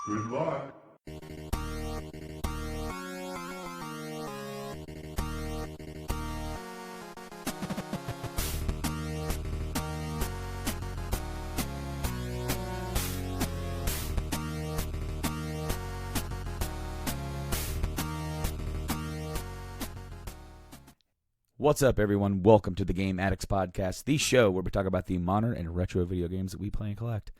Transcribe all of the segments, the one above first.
Good luck. What's up, everyone? Welcome to the Game Addicts podcast, the show where we talk about the modern and retro video games that we play and collect.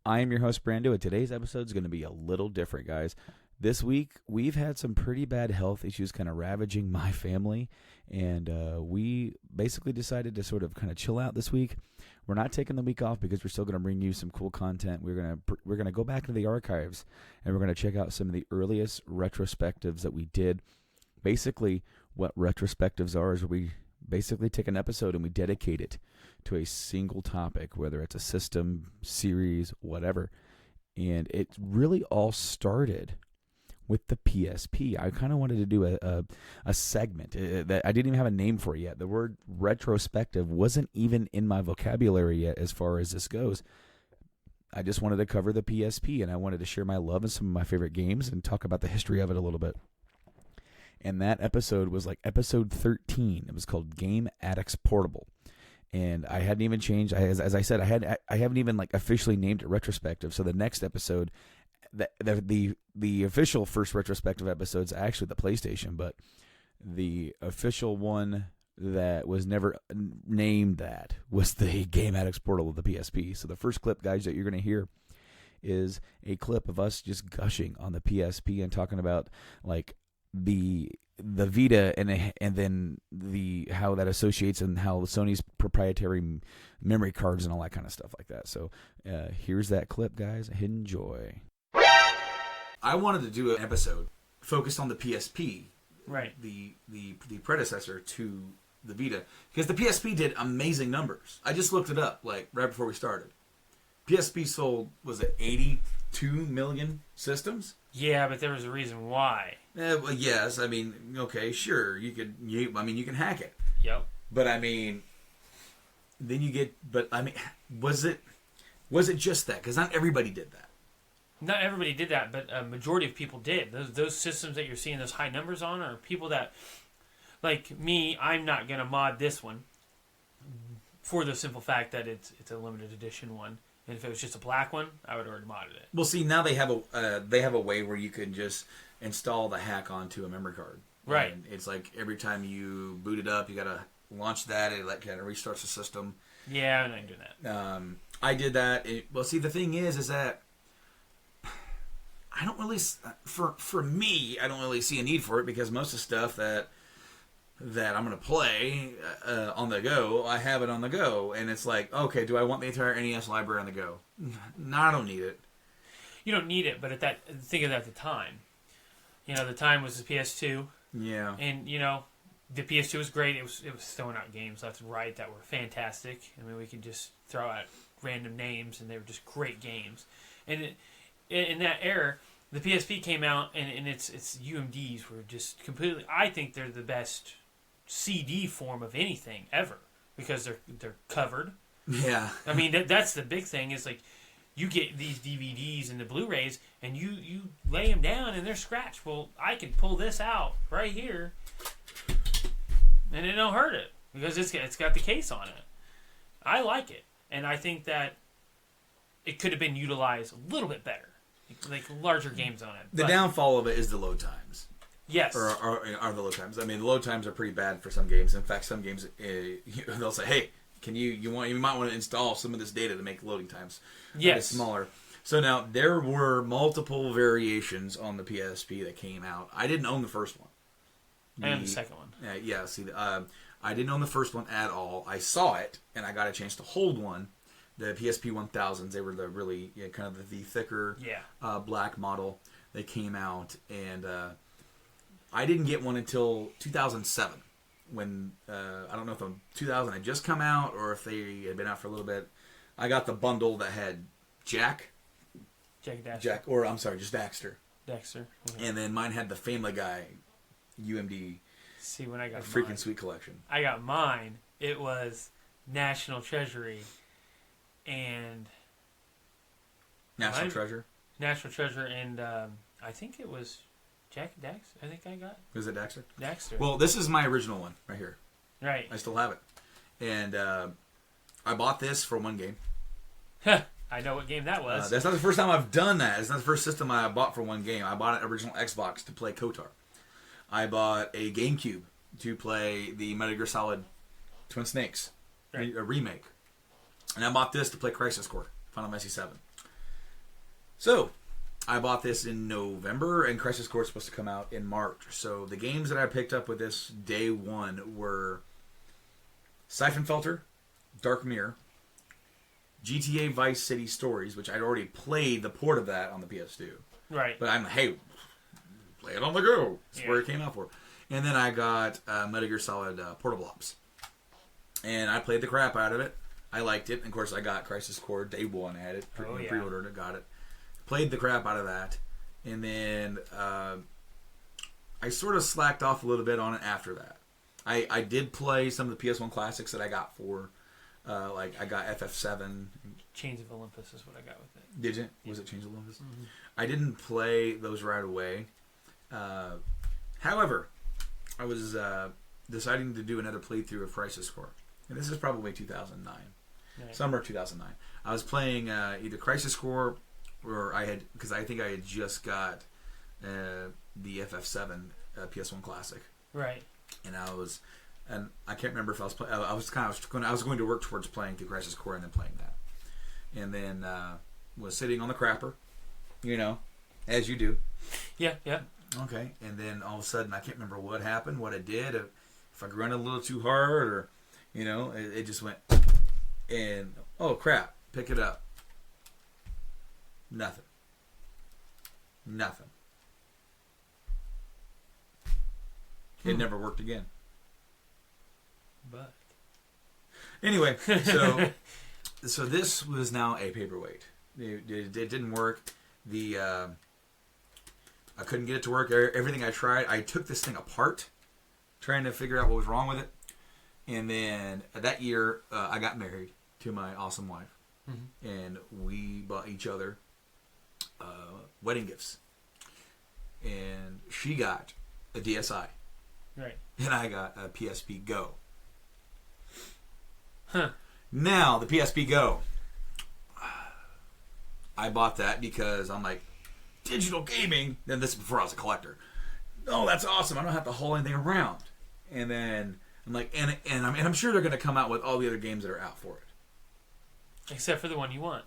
I am your host, Brando, and today's episode is going to be a little different, guys. This week, we've had some pretty bad health issues kind of ravaging my family, and we basically decided to sort of kind of chill out this week. We're not taking the week off because we're still going to bring you some cool content. We're going to go back into the archives, and we're going to check out some of the earliest retrospectives that we did. Basically, what retrospectives are is we basically take an episode and we dedicate it to a single topic, whether it's a system, series, whatever. And it really all started with the PSP. I kind of wanted to do a segment that I didn't even have a name for yet. The word retrospective wasn't even in my vocabulary yet as far as this goes. I just wanted to cover the PSP, and I wanted to share my love and some of my favorite games and talk about the history of it a little bit. And that episode was like episode 13. It was called Game Addicts Portable. And I hadn't even changed. As I said, I haven't even like officially named it retrospective. So the next episode, the official first retrospective episode is actually the PlayStation, but the official one that was never named that was the Game Addicts Portable of the PSP. So the first clip, guys, that you're going to hear is a clip of us just gushing on the PSP and talking about like the Vita and then the how that associates and how Sony's proprietary memory cards and all that kind of stuff like that. So here's that clip, guys. Enjoy. I wanted to do an episode focused on the PSP, right? The predecessor to the Vita, because the PSP did amazing numbers. I just looked it up like right before we started. PSP sold, was it 82 million systems? Yeah, but there was a reason why. Well, yes, I mean, okay, sure, you can hack it. Yep. But I mean, then you get. But I mean, was it just that? Because not everybody did that. Not everybody did that, but a majority of people did. Those systems that you're seeing those high numbers on are people that, like me, I'm not gonna mod this one for the simple fact that it's a limited edition one. And if it was just a black one, I would have already modded it. Well, see, now they have a way where you can just install the hack onto a memory card. Right. And it's like every time you boot it up, you got to launch that. It kind of restarts the system. Yeah, I'm not doing that. I did that. Well, see, the thing is that I don't really, for me, I don't really see a need for it because most of the stuff that I'm going to play on the go, I have it on the go. And it's like, okay, do I want the entire NES library on the go? No, I don't need it. You don't need it, but think of that at the time. You know, the time was the PS2. Yeah. And, you know, the PS2 was great. It was throwing out games left and right that were fantastic. I mean, we could just throw out random names, and they were just great games. And in that era, the PSP came out, and its UMDs were just completely... I think they're the best CD form of anything ever because they're covered. Yeah. I mean that's the big thing is like you get these DVDs and the Blu-rays and you lay them down and they're scratched. Well, I can pull this out right here and it don't hurt it because it's got the case on it. I like it, and I think that it could have been utilized a little bit better, like larger games on it. The downfall of it is the load times. Yes. Or are the load times. I mean, the load times are pretty bad for some games. In fact, some games, they'll say, hey, you might want to install some of this data to make loading times smaller. So now, there were multiple variations on the PSP that came out. I didn't own the first one. I own the second one. I didn't own the first one at all. I saw it, and I got a chance to hold one. The PSP 1000s, they were the really, kind of the thicker black model. They came out, and... I didn't get one until 2007 when, I don't know if the 2000 had just come out or if they had been out for a little bit. I got the bundle that had Jack, or I'm sorry, just Dexter. Dexter. Mm-hmm. And then mine had the Family Guy UMD. See, when I got freaking mine, sweet collection. I got mine. It was National Treasury and National Treasure. National Treasure, and I think it was Jack and Dax. I think I got Was it Daxter? Daxter. Well, this is my original one right here. Right. I still have it. And I bought this for one game. I know what game that was. That's not the first time I've done that. It's not the first system I bought for one game. I bought an original Xbox to play KOTOR. I bought a GameCube to play the Metal Gear Solid Twin Snakes a remake. And I bought this to play Crisis Core, Final Fantasy VII. So, I bought this in November, and Crisis Core is supposed to come out in March. So, the games that I picked up with this day one were Siphon Filter, Dark Mirror, GTA Vice City Stories, which I'd already played the port of that on the PS2. Right. But I'm, hey, play it on the go. That's where it came out for. And then I got Metal Gear Solid Portable Ops. And I played the crap out of it. I liked it. And of course, I got Crisis Core day one. I had it. Pre-ordered it, got it. Played the crap out of that. And then I sort of slacked off a little bit on it after that. I did play some of the PS1 classics that I got for, like I got FF7. Chains of Olympus is what I got with it. Did you? Was it Chains of Olympus? Mm-hmm. I didn't play those right away. However, I was deciding to do another playthrough of Crisis Core. And this is probably 2009. Right. Summer 2009. I was playing either Crisis Core or because I think I had just got the FF7 PS1 Classic. Right. And I can't remember if I was I was going to work towards playing through Crisis Core and then playing that. And then was sitting on the crapper, as you do. Yeah, yeah. Okay. And then all of a sudden, I can't remember what happened, what I did, if I grunted a little too hard, or, it just went, and, oh, crap, pick it up. Nothing. It never worked again. But anyway, so this was now a paperweight. It didn't work. I couldn't get it to work. Everything I tried, I took this thing apart, trying to figure out what was wrong with it. And then that year, I got married to my awesome wife, and we bought each other wedding gifts. And she got a DSi. Right. And I got a PSP Go. Huh. Now, the PSP Go, I bought that because I'm like, digital gaming. Then this is before I was a collector. Oh, that's awesome. I don't have to haul anything around. And then I'm like, and I'm sure they're going to come out with all the other games that are out for it. Except for the one you want.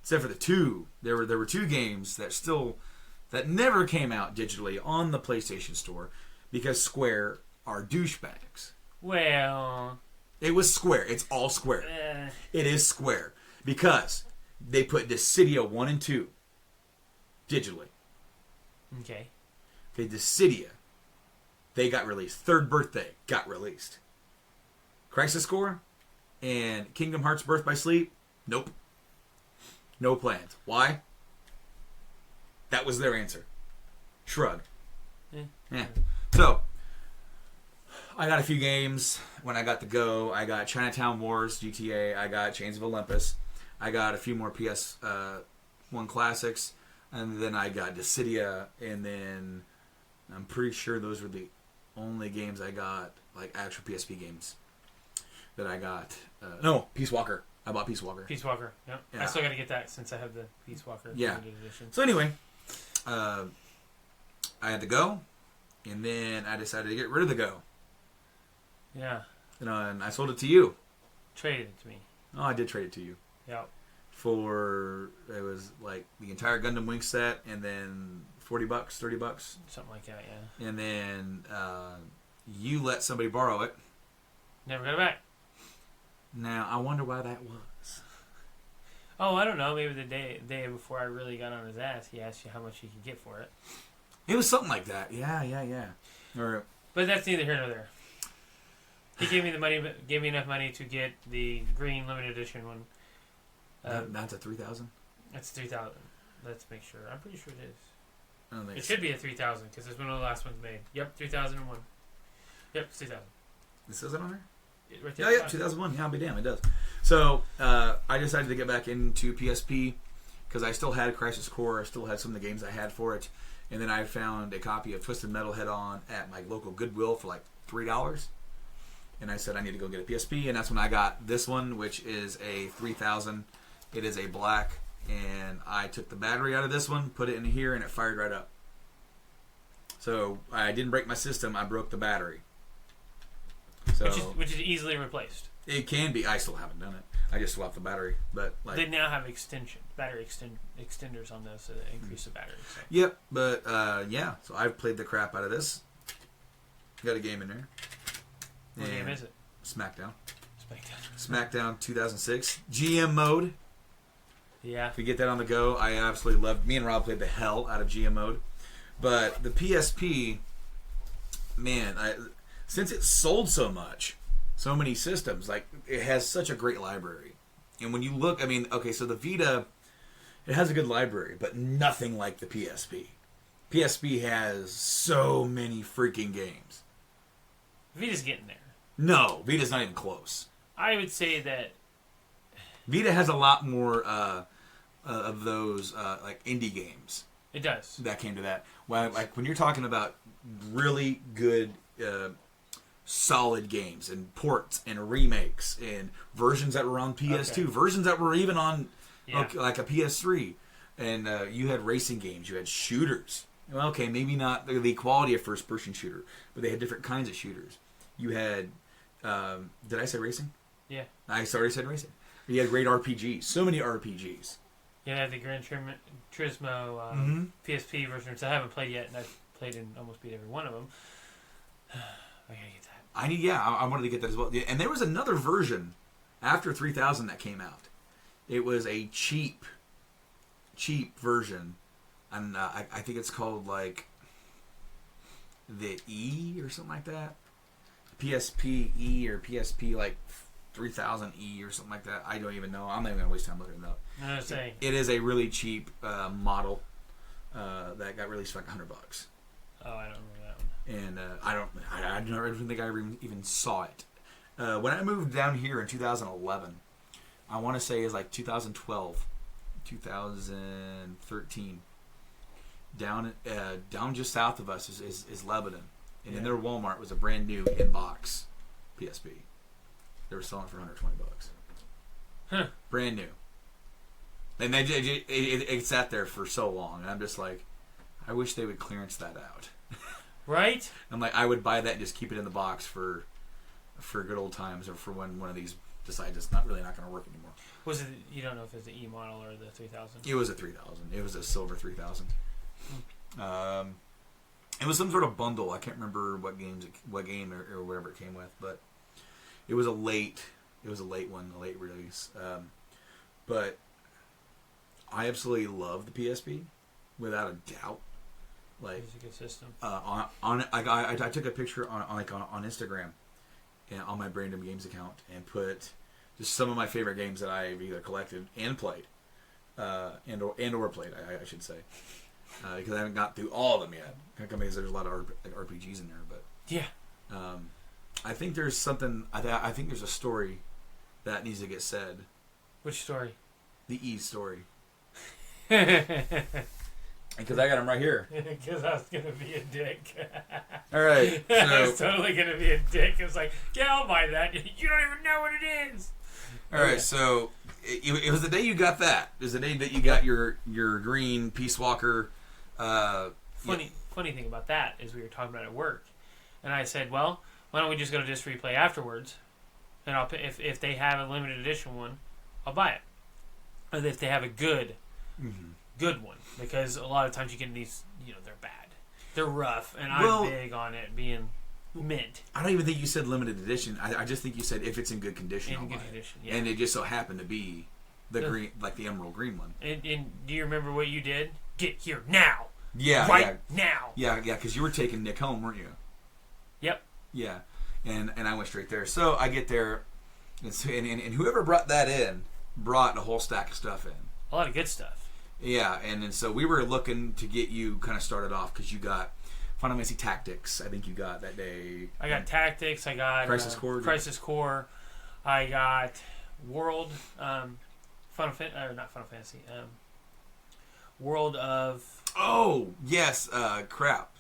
Except for the two. There were two games that never came out digitally on the PlayStation Store because Square are douchebags. Well, it was Square. It's all Square. It is Square because they put Dissidia 1 and 2 digitally. Okay, Dissidia, they got released. Third Birthday got released. Crisis Core and Kingdom Hearts Birth by Sleep, nope. No plans. Why? That was their answer. Shrug. Yeah. So, I got a few games when I got the Go. I got Chinatown Wars, GTA. I got Chains of Olympus. I got a few more PS1 classics. And then I got Dissidia. And then I'm pretty sure those were the only games I got, like actual PSP games that I got. No, Peace Walker. I bought Peace Walker. Peace Walker, yep. Yeah. I still got to get that since I have the Peace Walker limited edition. So anyway, I had the Go, and then I decided to get rid of the Go. Yeah. And I sold it to you. Traded it to me. Oh, I did trade it to you. Yep. It was like the entire Gundam Wing set, and then $40, $30. Something like that, yeah. And then you let somebody borrow it. Never got it back. Now, I wonder why that was. Oh, I don't know. Maybe the day before I really got on his ass, he asked you how much he could get for it. It was something like that. Yeah. But that's neither here nor there. He gave me the money, but gave me enough money to get the green limited edition one. That's a 3,000. That's 3,000. Let's make sure. I'm pretty sure it is. I don't think it should be a 3,000 because it's one of the last ones made. Yep, 3,001. Yep, it's 3,000. It says it on there? Right there. Yeah, 2001. Yeah, I'll be damned, it does. So, I decided to get back into PSP, because I still had Crisis Core. I still had some of the games I had for it. And then I found a copy of Twisted Metal Head-On at my local Goodwill for like $3. And I said I need to go get a PSP, and that's when I got this one, which is a 3000. It is a black, and I took the battery out of this one, put it in here, and it fired right up. So I didn't break my system, I broke the battery. So which is easily replaced. It can be. I still haven't done it. I just swapped the battery, but like they now have battery extenders on those to increase the battery. So. Yep, but yeah. So I've played the crap out of this. Got a game in there. What game is it? SmackDown. SmackDown 2006 GM mode. Yeah. If you get that on the go, I absolutely loved. Me and Rob played the hell out of GM mode, but the PSP, man, since it sold so much. So many systems, like it has such a great library, and when you look, I mean, okay, so the Vita, it has a good library, but nothing like the PSP. PSP has so many freaking games. Vita's getting there. No, Vita's not even close. I would say that Vita has a lot more of those like indie games. It does. That came to that. Well, like when you're talking about really good. Solid games and ports and remakes and versions that were on PS2, versions that were even on like a PS3, and you had racing games, you had shooters. Well, okay, maybe not the quality of first-person shooter, but they had different kinds of shooters. You had, did I say racing? Yeah. I already said racing. You had great RPGs, so many RPGs. Yeah, the Gran Turismo PSP version, which I haven't played yet, and I've played and almost beat every one of them. I gotta get that. I wanted to get that as well. And there was another version after 3000 that came out. It was a cheap version, and I think it's called like the E or something like that. PSP E or PSP like 3000E or something like that. I don't even know. I'm not even gonna waste time looking it up. No, saying it is a really cheap model that got released for like $100. Oh, I don't remember that one. And I don't think I even saw it. When I moved down here in 2011, I want to say is like 2012, 2013. Down just south of us is Lebanon, and in their Walmart was a brand new in-box PSP. They were selling it for $120. Huh. Brand new. And it sat there for so long, and I'm just like, I wish they would clearance that out. Right? I'm like, I would buy that and just keep it in the box for good old times, or for when one of these decides it's not going to work anymore. Was it? You don't know if it's the E model or the 3000? It was a 3000. It was a silver 3000. It was some sort of bundle. I can't remember what game or whatever it came with, but it was a late one, a late release. But I absolutely love the PSP, without a doubt. Like, it's a good system. I took a picture on Instagram, and on my Brando Games account, and put just some of my favorite games that I've either collected and played, and or played, I should say, because I haven't got through all of them yet. Because there's a lot of RPGs in there, but yeah, I think there's something. I think there's a story that needs to get said. Which story? The E story. Because I got them right here. Because I was going to be a dick. All right. So, I was totally going to be a dick. It's like, yeah, I'll buy that. You don't even know what it is. All right. So it was the day you got that. It was the day that you got your green Peace Walker. Funny thing about that is we were talking about it at work. And I said, well, why don't we just go to Disc Replay afterwards? And I'll if they have a limited edition one, I'll buy it. Or if they have a good one, because a lot of times you get these, they're bad, they're rough, and I'm big on it being mint. I don't even think you said limited edition. I just think you said if it's in good condition. In good condition, yeah. And it just so happened to be the green, like the emerald green one. And do you remember what you did? Get here now. Yeah, now. Yeah, because you were taking Nick home, weren't you? Yep. Yeah, and I went straight there. So I get there, and whoever brought that in brought a whole stack of stuff in. A lot of good stuff. Yeah, and so we were looking to get you kind of started off because you got Final Fantasy Tactics. I think you got that day. I got Tactics. I got Crisis Core. Crisis Core. I got World. Not Final Fantasy. World of. Oh yes, crap.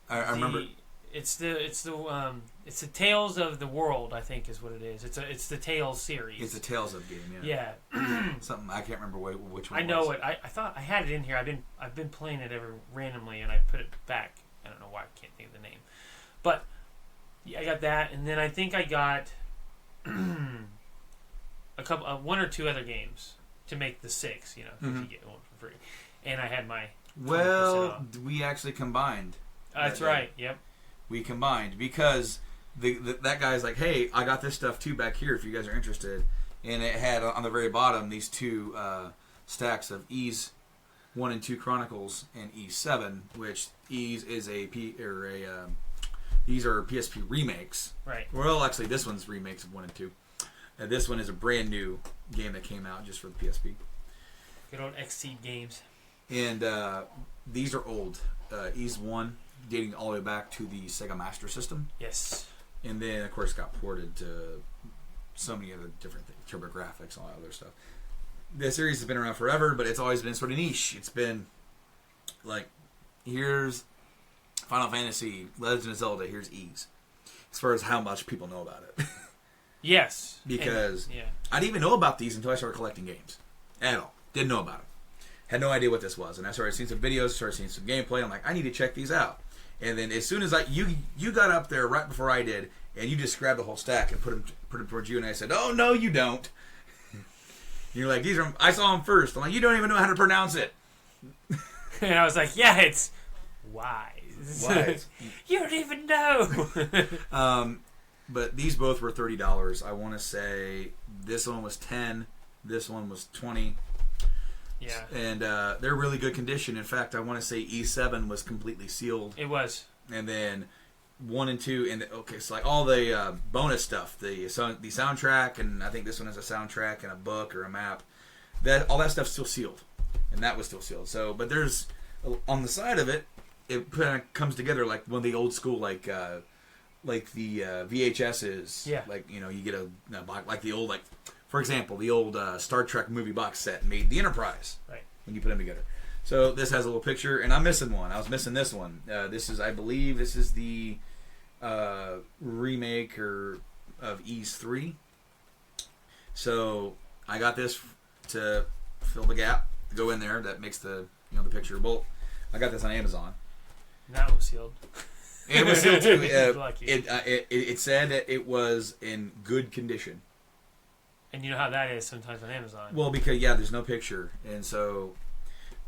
I remember. It's the Tales of the World, I think is what it is. It's the Tales series. It's a Tales of game, yeah. Yeah. Something I can't remember which one. I know it. I thought I had it in here. I've been playing it randomly, and I put it back. I don't know why I can't think of the name, but yeah, I got that, and then I think I got one or two other games to make the 6. You know, if you get one for free, and I had my. Well, we actually combined. That's right. Yep. We combined because that guy's like, hey, I got this stuff too back here if you guys are interested, and it had on the very bottom these two stacks of Ys 1 and 2 Chronicles and Ys 7, which Ys is these are PSP remakes. Right. Well, actually, this one's remakes of 1 and 2. This one is a brand new game that came out just for the PSP. Good old XC games. And these are old. Ys 1 dating all the way back to the Sega Master System. Yes. And then, of course, got ported to so many other different things, TurboGrafx, all that other stuff. The series has been around forever, but it's always been sort of niche. It's been like, here's Final Fantasy, Legend of Zelda, here's Ys. As far as how much people know about it. Yes. Because I didn't even know about these until I started collecting games. At all. Didn't know about them. Had no idea what this was. And I started seeing some videos, started seeing some gameplay. I'm like, I need to check these out. And then as soon as you got up there right before I did, and you just grabbed the whole stack and put them towards you, and I said, "Oh no, you don't." You're like, "These are." I saw them first. I'm like, "You don't even know how to pronounce it." And I was like, "Yeah, it's Wise." Wise. You don't even know. But these both were $30. I want to say this one was 10. This one was 20. Yeah. And they're really good condition. In fact, I want to say E7 was completely sealed. It was. And then 1 and 2, and so like all the bonus stuff, the soundtrack, and I think this one has a soundtrack and a book or a map. All that stuff's still sealed, and that was still sealed. So, but there's on the side of it, it kind of comes together like one of the old school like the VHSs. Yeah. Like you get a like the old for example, the old Star Trek movie box set made the Enterprise. Right. When you put them together. So this has a little picture, and I'm missing one. I was missing this one. I believe this is the remake of Ys 3. So I got this to fill the gap, go in there. That makes the the picture. Well, I got this on Amazon. That was sealed. It was sealed too. Lucky. It said that it was in good condition. And you know how that is sometimes on Amazon. Well, because there's no picture, and so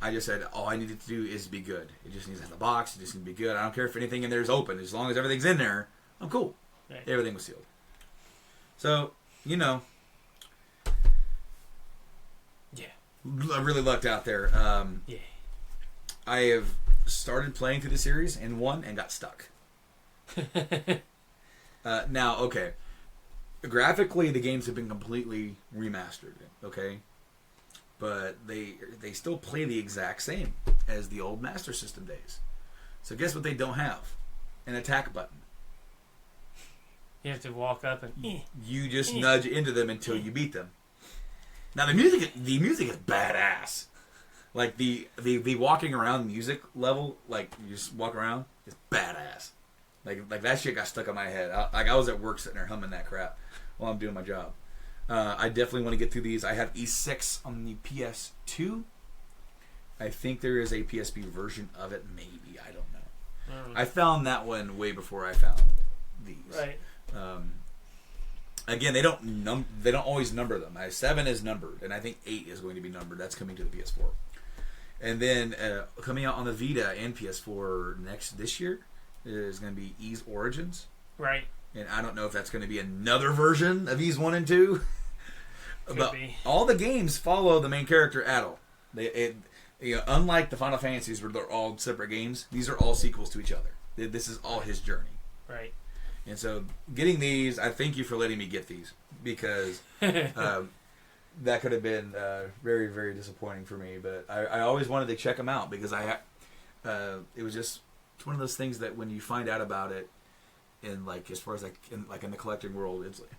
I just said all I needed to do is be good. It just needs to have the box. It just needs to be good. I don't care if anything in there is open. As long as everything's in there, I'm cool. Right. Everything was sealed. So, Yeah. I really lucked out there. Yeah. I have started playing through the series and won and got stuck. Now, okay. Graphically, the games have been completely remastered, okay? But they still play the exact same as the old Master System days. So guess what they don't have? An attack button. You have to walk up and... You just nudge into them until you beat them. Now the music is badass. Like the walking around music level, like you just walk around, is badass. Like that shit got stuck in my head. I was at work sitting there humming that crap while I'm doing my job. I definitely want to get through these. I have E6 on the PS2. I think there is a PSP version of it, maybe. I don't know. I found that one way before I found these. Right. Again, they don't always number them. 7 is numbered, and I think 8 is going to be numbered. That's coming to the PS4. And then coming out on the Vita and PS4 this year is going to be Ys Origins. Right. And I don't know if that's going to be another version of Ys 1 and 2. But be. all the games follow the main character, Adel. Unlike the Final Fantasies where they're all separate games, these are all sequels to each other. This is all his journey. Right. And so getting these, I thank you for letting me get these, because that could have been very, very disappointing for me. But I always wanted to check them out because it was just one of those things that when you find out about it, in as far as in the collecting world, it's like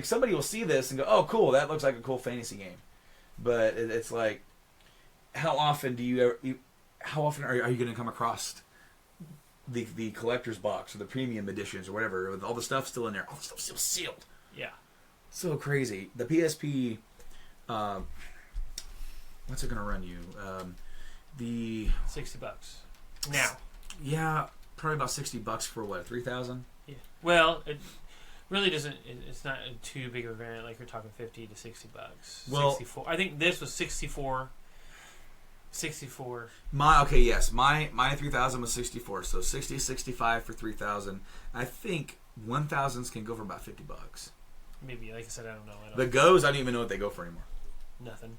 somebody will see this and go, oh cool, that looks like a cool fantasy game, but it's like how often do you ever? How often are you going to come across the collector's box or the premium editions or whatever with all the stuff still in there? All the stuff still sealed. Yeah. So crazy. The PSP. What's it going to run you? The $60 now. Yeah, probably about $60 for what? 3,000. Yeah. Well, it really doesn't. It's not too big of a variant. Like you're talking $50 to $60. Well, 64. I think this was 64. 64. My 3,000 was 64. So 60, 65 for 3,000. I think 1,000s can go for about $50. Maybe, like I said, I don't know. The Go's, I don't even know what they go for anymore. Nothing.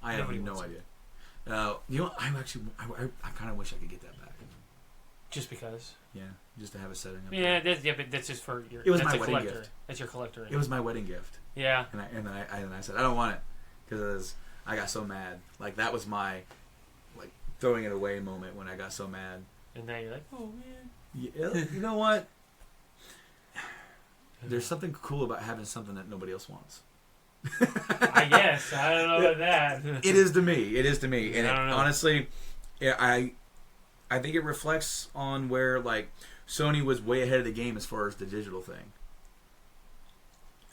I have no idea. You know, I kind of wish I could get that back. Just because. Yeah, just to have a setting. Yeah, but that's just for your. It was that's my a wedding collector. gift. That's your collector. It was my wedding gift. Yeah. And I said I don't want it because I got so mad. Like that was my throwing it away moment when I got so mad. And now you're like, oh man. Yeah, you know what? There's something cool about having something that nobody else wants. I guess. I don't know about that. It is to me. And I don't know. Honestly, yeah, I think it reflects on where Sony was way ahead of the game as far as the digital thing.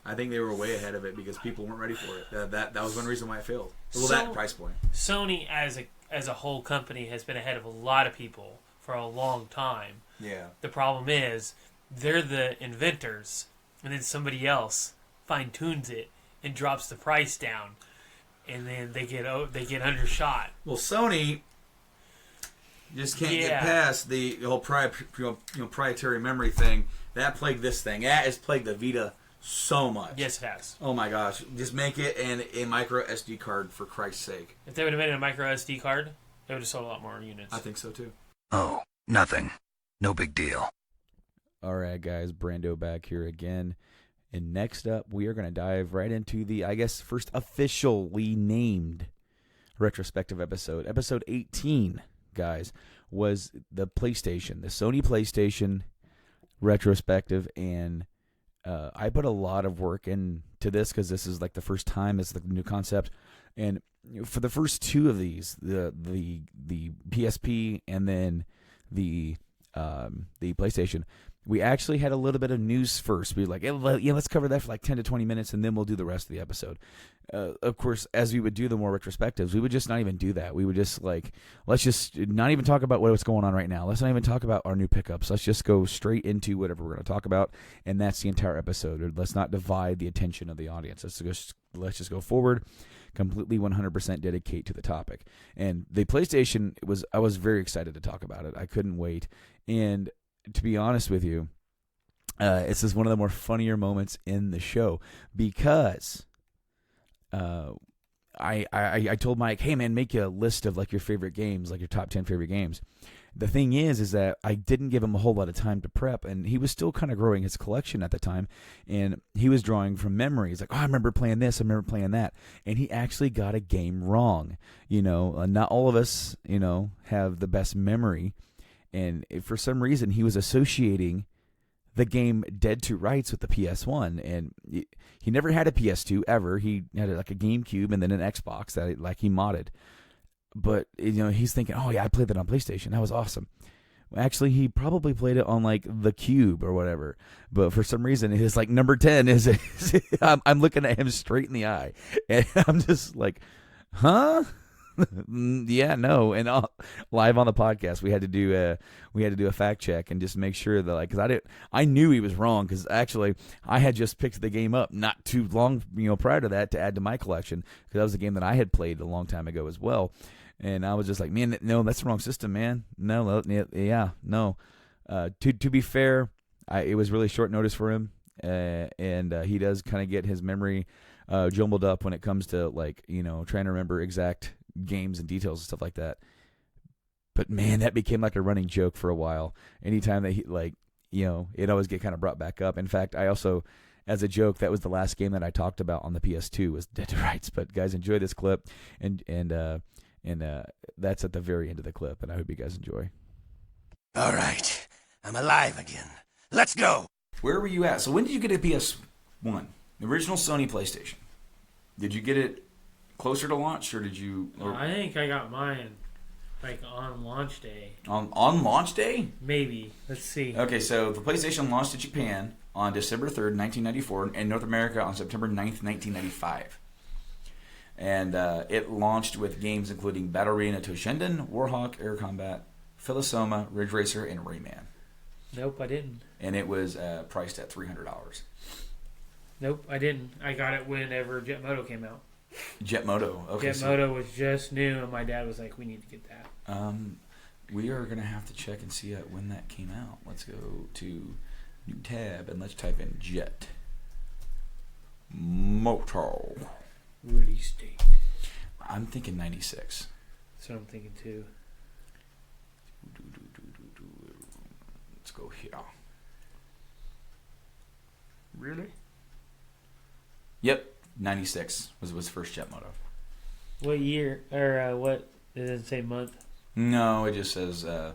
I think they were way ahead of it because people weren't ready for it. That was one reason why it failed. Well, that price point. Sony as a whole company has been ahead of a lot of people for a long time. Yeah. The problem is they're the inventors, and then somebody else fine-tunes it and drops the price down, and then they get undershot. Well, Sony just can't get past the whole proprietary memory thing. That plagued this thing. That has plagued the Vita so much. Yes, it has. Oh my gosh! Just make it a micro SD card for Christ's sake. If they would have made it a micro SD card, they would have sold a lot more units. I think so too. Oh, nothing. No big deal. All right, guys. Brando back here again. And next up, we are going to dive right into the, I guess, first officially named retrospective episode. Episode 18, guys, was the PlayStation, the Sony PlayStation retrospective. And I put a lot of work into this because this is like the first time. It's like the new concept. And for the first two of these, the PSP and then the PlayStation, we actually had a little bit of news first. We were like, yeah, let's cover that for like 10 to 20 minutes, and then we'll do the rest of the episode. Of course, as we would do the more retrospectives, we would just not even do that. We would just let's just not even talk about what's going on right now. Let's not even talk about our new pickups. Let's just go straight into whatever we're going to talk about, and that's the entire episode. Let's not divide the attention of the audience. Let's just go forward, completely 100% dedicate to the topic. And the PlayStation, I was very excited to talk about it. I couldn't wait. And to be honest with you, this is one of the more funnier moments in the show because I told Mike, hey man, make you a list of your favorite games, your top 10 favorite games. The thing is that I didn't give him a whole lot of time to prep, and he was still kind of growing his collection at the time, and he was drawing from memory. He's like, oh, I remember playing this, I remember playing that, and he actually got a game wrong. Not all of us, have the best memory. And for some reason, he was associating the game Dead to Rights with the PS1. And he never had a PS2 ever. He had a GameCube and then an Xbox that he modded. But, he's thinking, oh, yeah, I played that on PlayStation. That was awesome. Actually, he probably played it on the Cube or whatever. But for some reason, his number 10 is I'm looking at him straight in the eye. And I'm just like, huh? Yeah, no, and live on the podcast, we had to do a fact check and just make sure that because I knew he was wrong because actually I had just picked the game up not too long prior to that to add to my collection because that was a game that I had played a long time ago as well, and I was just like, man, no, that's the wrong system, man. No, yeah, no. To be fair, it was really short notice for him, and he does kind of get his memory jumbled up when it comes to trying to remember exact games and details and stuff like that. But man, that became a running joke for a while. Anytime that he it always get kind of brought back up. In fact, I also, as a joke, that was the last game that I talked about on the PS2 was Dead to Rights. But guys, enjoy this clip, and that's at the very end of the clip, and I hope you guys enjoy. All right, I'm alive again. Let's go. Where were you at? So when did you get a PS1? The original Sony PlayStation. Did you get it closer to launch, or did you? Or I think I got mine like on launch day. on launch day? Maybe. Let's see. Okay, so the PlayStation launched in Japan on December 3rd, 1994, and North America on September 9th, 1995. And it launched with games including Battle Arena Toshinden, Warhawk, Air Combat, Philosoma, Ridge Racer, and Rayman. Nope, I didn't. And it was priced at $300. Nope, I didn't. I got it whenever Jet Moto came out. Jet Moto. Okay, Jet Moto was just new, and my dad was like, "We need to get that." We are going to have to check and see when that came out. Let's go to new tab and let's type in Jet Moto. Release date. I'm thinking 96. That's what I'm thinking too. Let's go here. Really? Yep, 96 was first Jet Moto. What year or what? Does it say month? No, it just says. It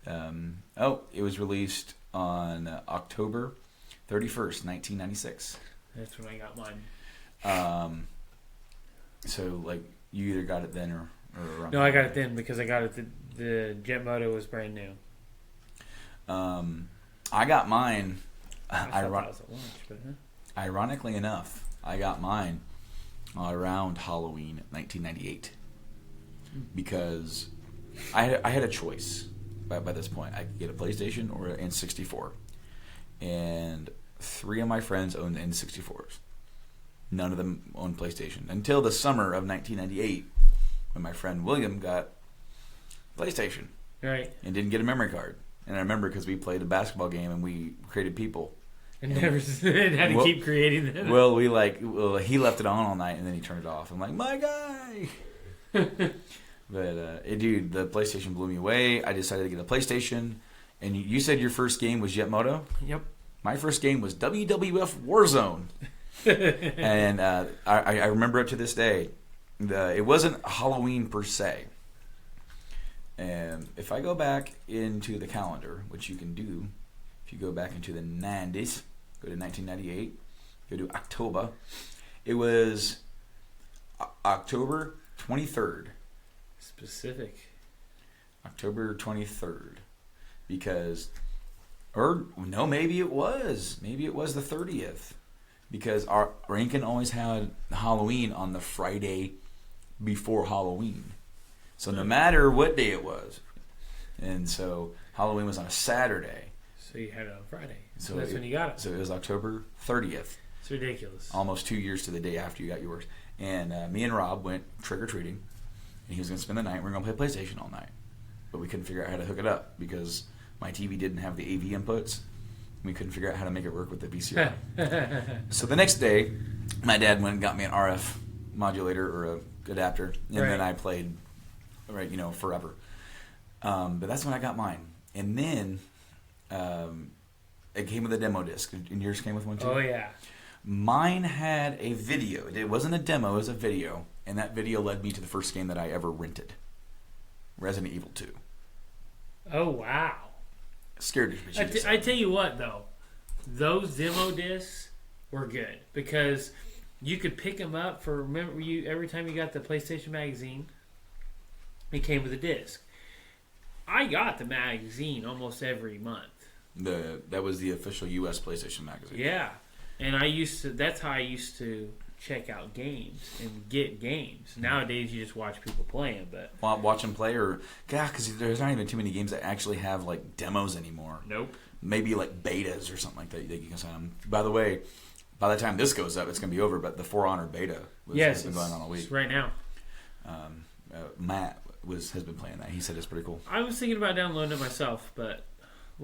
was released on October 31st, 1996. That's when I got mine. So like you either got it then or around. No, I got it then because I got it. The Jet Moto was brand new. I got mine. I thought that was at launch, but Ironically enough, I got mine around Halloween 1998 because I had a choice by this point. I could get a PlayStation or an N64, and 3 of my friends owned N64s. None of them owned PlayStation until the summer of 1998 when my friend William got PlayStation. Right. And didn't get a memory card. And I remember because we played a basketball game and we created people. And never had to keep creating them. Well, he left it on all night and then he turned it off. I'm like, my guy. But dude, the PlayStation blew me away. I decided to get a PlayStation. And you said your first game was Jet Moto? Yep. My first game was WWF Warzone. And I remember it to this day. It wasn't Halloween per se. And if I go back into the calendar, which you can do, if you go back into the 90s, go to 1998, go to October. It was October 23rd. Specific. October 23rd. Because, or no, maybe it was the 30th. Because our Rankin always had Halloween on the Friday before Halloween. So no matter what day it was. And so Halloween was on a Saturday. So you had it on Friday. So that's when you got it. So it was October 30th. It's ridiculous. Almost 2 years to the day after you got yours. And me and Rob went trick-or-treating. And he was going to spend the night. We were going to play PlayStation all night. But we couldn't figure out how to hook it up because my TV didn't have the AV inputs. We couldn't figure out how to make it work with the VCR. So the next day, my dad went and got me an RF modulator or a adapter. And then I played, forever. But that's when I got mine. And then it came with a demo disc. And yours came with one too? Oh, yeah. Mine had a video. It wasn't a demo, it was a video. And that video led me to the first game that I ever rented. Resident Evil 2. Oh, wow. Scared me. I tell you what, though. Those demo discs were good. Because you could pick them up for, remember, every time you got the PlayStation magazine, it came with a disc. I got the magazine almost every month. That was the official U.S. PlayStation magazine. Yeah. And that's how I used to check out games and get games. Nowadays, you just watch people play them. But watch them play, because there's not even too many games that actually have like demos anymore. Nope. Maybe like betas or something like that you can sign them. By the way, by the time this goes up, it's going to be over. But the For Honor beta has been going on all week. Right now. Matt has been playing that. He said it's pretty cool. I was thinking about downloading it myself, but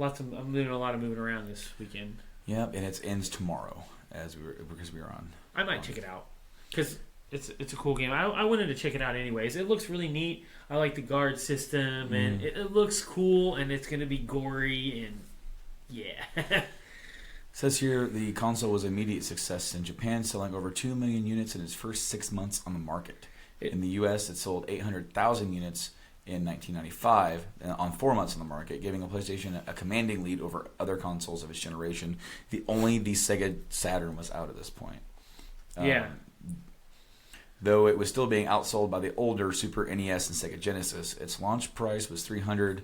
I'm doing a lot of moving around this weekend. Yep, and it ends tomorrow because we were on. I might check it out because it's a cool game. I wanted to check it out anyways. It looks really neat. I like the guard system, and it looks cool, and it's going to be gory, and yeah. It says here the console was an immediate success in Japan, selling over 2 million units in its first 6 months on the market. In the U.S., it sold 800,000 units in 1995 on 4 months on the market, giving a PlayStation a commanding lead over other consoles of its generation. Only the Sega Saturn was out at this point. Yeah. Though it was still being outsold by the older Super NES and Sega Genesis. Its launch price was $300,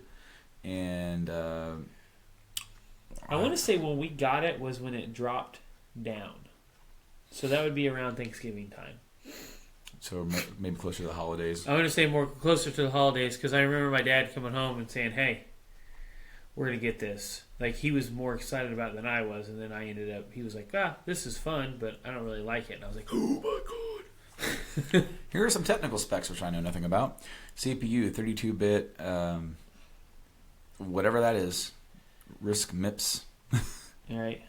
and I want to say when we got it was when it dropped down. So that would be around Thanksgiving time. So maybe closer to the holidays. I want to say more closer to the holidays because I remember my dad coming home and saying, "Hey, we're going to get this." Like, he was more excited about it than I was, and then I ended up, he was like, this is fun, but I don't really like it. And I was like, oh my God. Here are some technical specs, which I know nothing about. CPU, 32-bit, whatever that is. RISC MIPS. All right.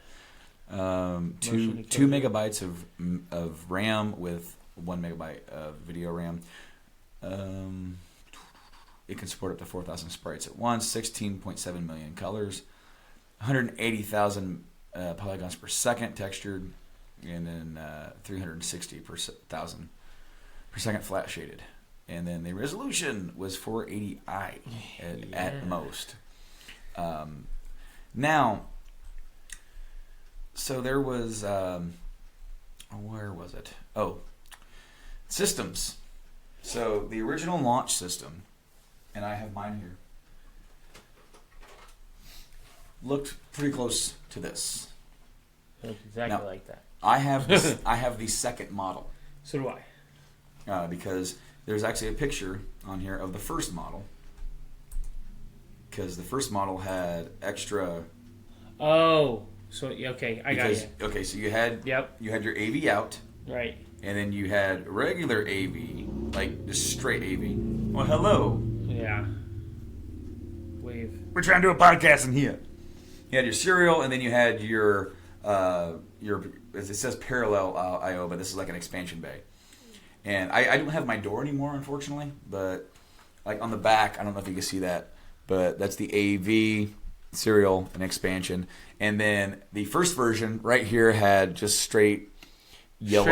2 megabytes of RAM with 1 megabyte of video RAM. It can support up to 4,000 sprites at once, 16.7 million colors, 180,000 polygons per second textured, and then 360,000 per second flat shaded. And then the resolution was 480i at most. Now, so there was, where was it? Oh, systems. So the original launch system, and I have mine here, looked pretty close to this. It looks exactly now, like that. I have this, I have the second model. So do I. Because there's actually a picture on here of the first model. Because the first model had extra. Oh, so okay, I got you. Okay, so you had you had your AV out, right, and then you had regular AV, like just straight AV. Well, hello. Yeah. Wave. We're trying to do a podcast in here. You had your serial, and then you had your as it says parallel I/O, but this is like an expansion bay. And I don't have my door anymore, unfortunately. But like on the back, I don't know if you can see that, but that's the AV serial and expansion. And then the first version right here had just straight yellow,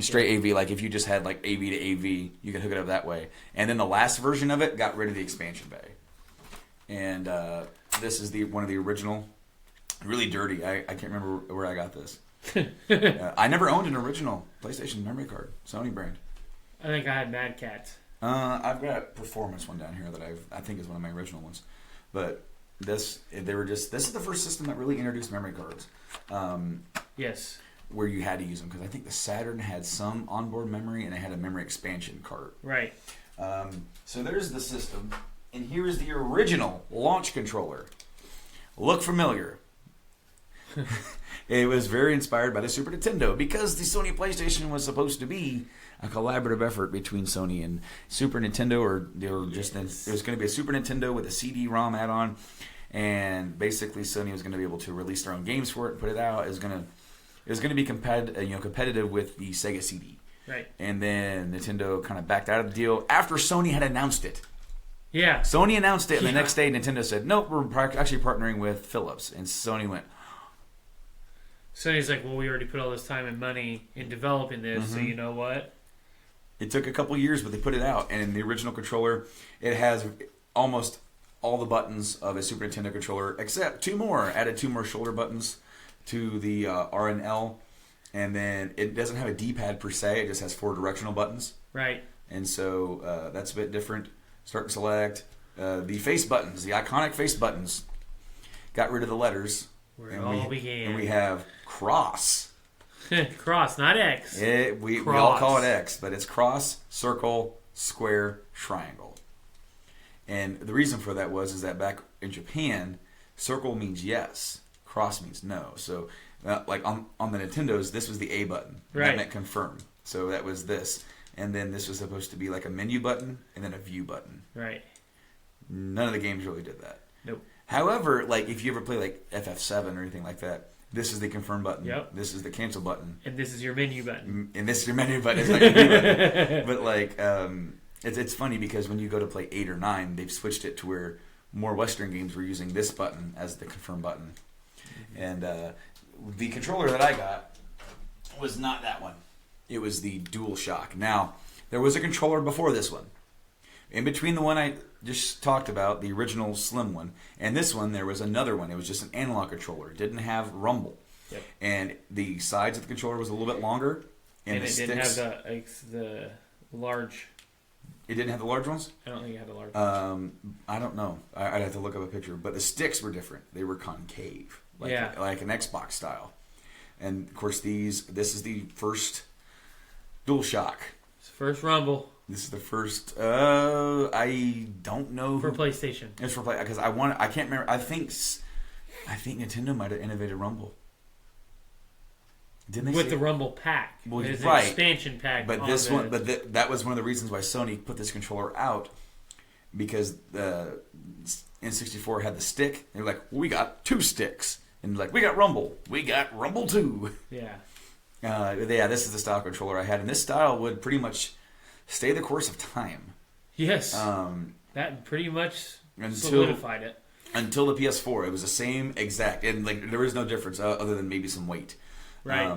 straight AV. Like if you just had like AV to AV, you could hook it up that way. And then the last version of it got rid of the expansion bay. And this is one of the original, really dirty. I can't remember where I got this. I never owned an original PlayStation memory card, Sony brand. I think I had Mad Cats. I've got Performance one down here that I think is one of my original ones. But this is the first system that really introduced memory cards. Yes. Where you had to use them, because I think the Saturn had some onboard memory and it had a memory expansion card. Right. So there's the system, and here is the original launch controller. Look familiar. It was very inspired by the Super Nintendo, because the Sony PlayStation was supposed to be a collaborative effort between Sony and Super Nintendo, or it was going to be a Super Nintendo with a CD-ROM add-on, and basically Sony was going to be able to release their own games for it and put it out. It was going to be competitive with the Sega CD. Right. And then Nintendo kind of backed out of the deal after Sony had announced it. Yeah. Sony announced it, and the next day Nintendo said, nope, we're actually partnering with Philips. And Sony went... Sony's like, well, we already put all this time and money in developing this, so you know what? It took a couple years, but they put it out. And in the original controller, it has almost all the buttons of a Super Nintendo controller, except two more. Added two more shoulder buttons to the R and L. And then it doesn't have a D-pad per se. It just has 4 directional buttons. Right. And so that's a bit different. Start and select. The face buttons, the iconic face buttons, got rid of the letters. Where it all began. And we have cross. Cross, not X. We all call it X, but it's cross, circle, square, triangle. And the reason for that is that back in Japan, circle means yes, cross means no. So like on the Nintendos, this was the A button. Right. That meant confirm. So that was this. And then this was supposed to be like a menu button and then a view button. Right. None of the games really did that. Nope. However, like if you ever play like FF7 or anything like that, this is the confirm button. Yep. This is the cancel button. And this is your menu button. And this is your menu button. It's not your menu button. But like, it's funny because when you go to play 8 or 9, they've switched it to where more Western games were using this button as the confirm button. And the controller that I got was not that one. It was the DualShock. Now, there was a controller before this one. In between the one I just talked about, the original slim one, and this one, there was another one. It was just an analog controller. It didn't have rumble. Yep. And the sides of the controller was a little bit longer, And it didn't have the large. It didn't have the large ones? I don't think it had the large ones. I don't know. I'd have to look up a picture. But the sticks were different. They were concave. Like an Xbox style. And, of course, this is the first DualShock. It's the first Rumble. This is the first, I don't know. For PlayStation. It's for PlayStation. Because I can't remember. I think Nintendo might have innovated Rumble. Didn't they with the Rumble pack? Well, there's right. an expansion pack. But that was one of the reasons why Sony put this controller out, because the N64 had the stick. They were like, we got 2 sticks, and like we got Rumble 2. Yeah. This is the style controller I had, and this style would pretty much stay the course of time. Yes. That pretty much solidified it. Until the PS4, it was the same exact, and like there was no difference other than maybe some weight. Right.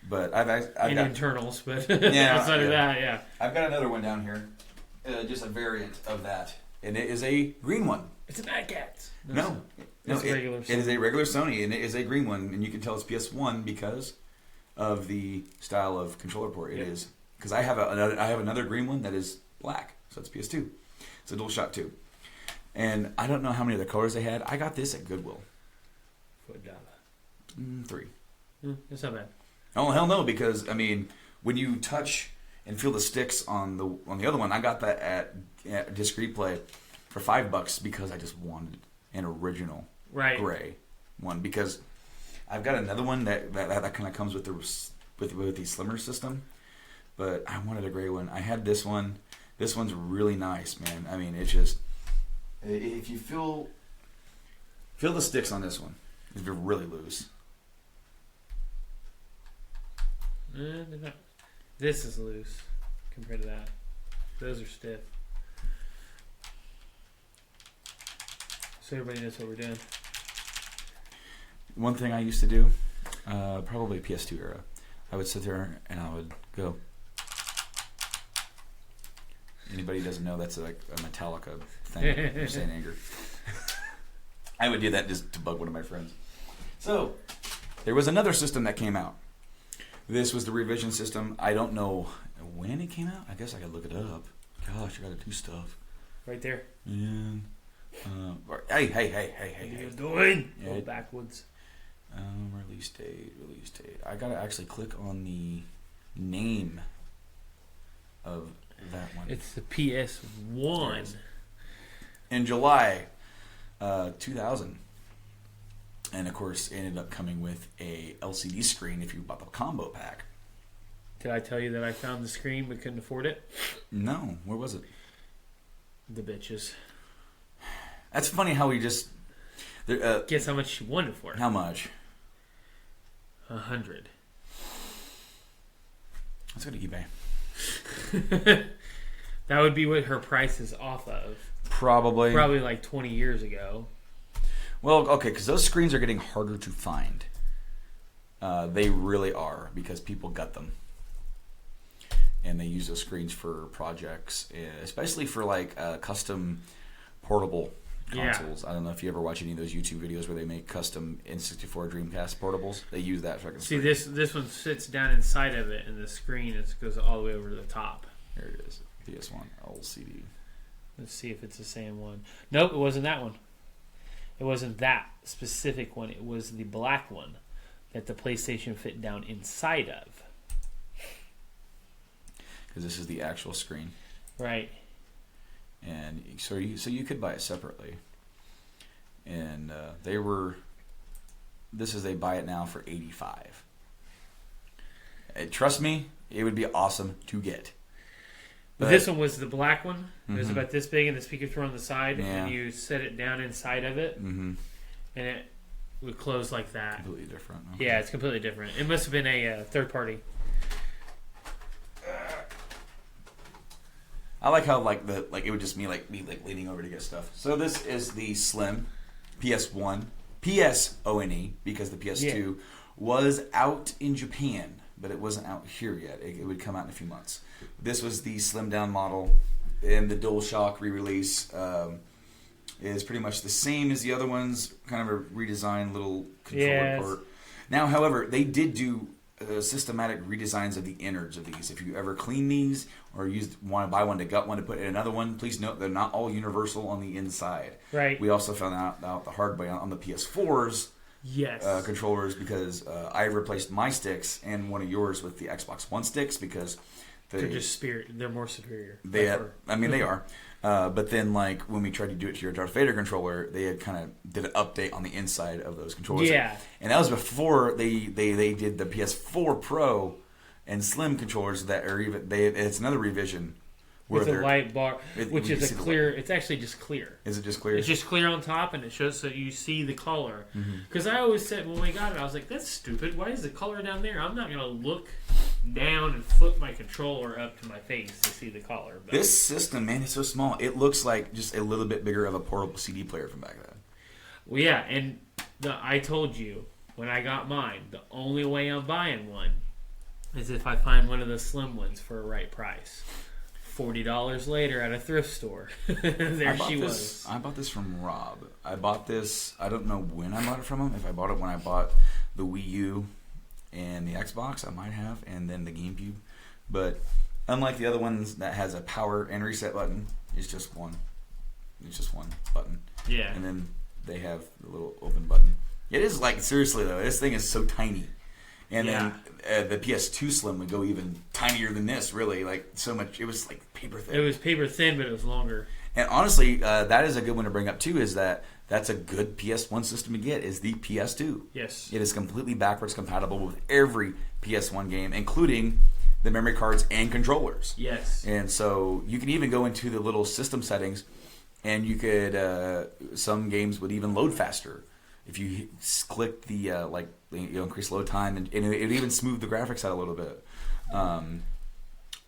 But I've got internals, but outside of that, yeah. I've got another one down here, just a variant of that, and it is a green one. It's an Mad Cat. No, it's regular. It is a regular Sony, and it is a green one, and you can tell it's PS1 because of the style of controller port. It is because I have another green one that is black, so it's PS2. It's a DualShock 2, and I don't know how many of the colors they had. I got this at Goodwill. $3. That's not bad. Oh hell no! Because I mean, when you touch and feel the sticks on the other one, I got that at Disc Replay for $5 because I just wanted an original gray one, because I've got another one that kind of comes with the slimmer system, but I wanted a gray one. I had this one. This one's really nice, man. I mean, it's just if you feel the sticks on this one, they're really loose. They're not. This is loose compared to that. Those are stiff. So everybody knows what we're doing. One thing I used to do, probably PS2 era, I would sit there and I would go. Anybody who doesn't know, that's like a Metallica thing. You're saying anger. I would do that just to bug one of my friends. So, there was another system that came out. This was the revision system. I don't know when it came out. I guess I could look it up. Gosh, I gotta do stuff. Right there. And hey. What are you doing? Go backwards. Release date. I gotta actually click on the name of that one. It's the PS1. In July 2000. And of course, it ended up coming with a LCD screen if you bought the combo pack. Did I tell you that I found the screen but couldn't afford it? No. Where was it? The bitches. That's funny how we just... Guess how much you wanted for it? How much? 100. Let's go to eBay. That would be what her price is off of. Probably like 20 years ago. Well, okay, because those screens are getting harder to find. They really are, because people gut them. And they use those screens for projects, especially for like custom portable consoles. Yeah. I don't know if you ever watch any of those YouTube videos where they make custom N64 Dreamcast portables. They use that fucking screen. See, this one sits down inside of it, and the screen goes all the way over to the top. Here it is. PS1 LCD. Let's see if it's the same one. Nope, it wasn't that one. It wasn't that specific one. It was the black one that the PlayStation fit down inside of. Because this is the actual screen. Right. And so you could buy it separately. And they buy it now for $85. Trust me, it would be awesome to get. But this one was the black one. It was about this big, and the speakers were on the side, and you set it down inside of it, and it would close like that. Completely different. Okay. Yeah, it's completely different. It must have been a third party. I like how it would just me leaning over to get stuff. So this is the Slim PS1, PSONE, because the PS2 was out in Japan, but it wasn't out here yet. It would come out in a few months. This was the slimmed down model, and the DualShock re-release is pretty much the same as the other ones, kind of a redesigned little controller port. Now, however, they did do systematic redesigns of the innards of these. If you ever clean these or want to buy one to gut one to put in another one, please note they're not all universal on the inside. Right. We also found out the hard way on the PS4's controllers because I replaced my sticks and one of yours with the Xbox One sticks because they're just they're more superior. They are. But then, like, when we tried to do it to your Darth Vader controller, they had kind of did an update on the inside of those controllers. Yeah. And that was before they did the PS4 Pro and Slim controllers that are even... it's another revision. With a light bar, which is a clear... It's actually just clear. Is it just clear? It's just clear on top, and it shows so you see the color. Because I always said, when we got it, I was like, that's stupid. Why is the color down there? I'm not going to look down and flip my controller up to my face to see the color. But this system, man, is so small. It looks like just a little bit bigger of a portable CD player from back then. Well, yeah, and I told you, when I got mine, the only way I'm buying one is if I find one of the slim ones for a right price. $40 later at a thrift store. There she was. I bought this from Rob. I bought this, I don't know when I bought it from him. If I bought it when I bought the Wii U and the Xbox, I might have, and then the GameCube. But unlike the other ones that has a power and reset button, it's just one. It's just one button. Yeah. And then they have the little open button. It is like, seriously though, this thing is so tiny. And then the PS2 Slim would go even tinier than this, really. Like, so much. It was like paper thin. It was paper thin, but it was longer. And honestly, that is a good one to bring up, too, is that's a good PS1 system to get, is the PS2. Yes. It is completely backwards compatible with every PS1 game, including the memory cards and controllers. Yes. And so you can even go into the little system settings, and you could, some games would even load faster. If you click the, increase load time, and it would even smooth the graphics out a little bit.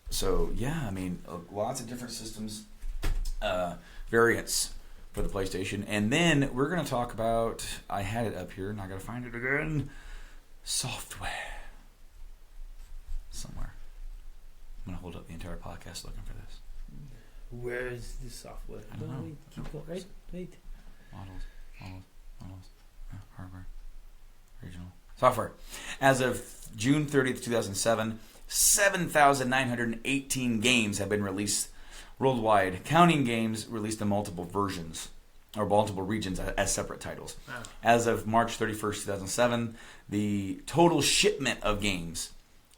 So, yeah, I mean, lots of different systems, variants for the PlayStation. And then we're going to talk about, I had it up here, and I got to find it again, software. Somewhere. I'm going to hold up the entire podcast looking for this. Where is the software? I don't know. Wait, keep going. Wait. Models. Hardware. Regional. Software. As of June 30th, 2007, 7,918 games have been released worldwide, counting games released in multiple versions or multiple regions as separate titles. Wow. As of March 31st, 2007, the total shipment of games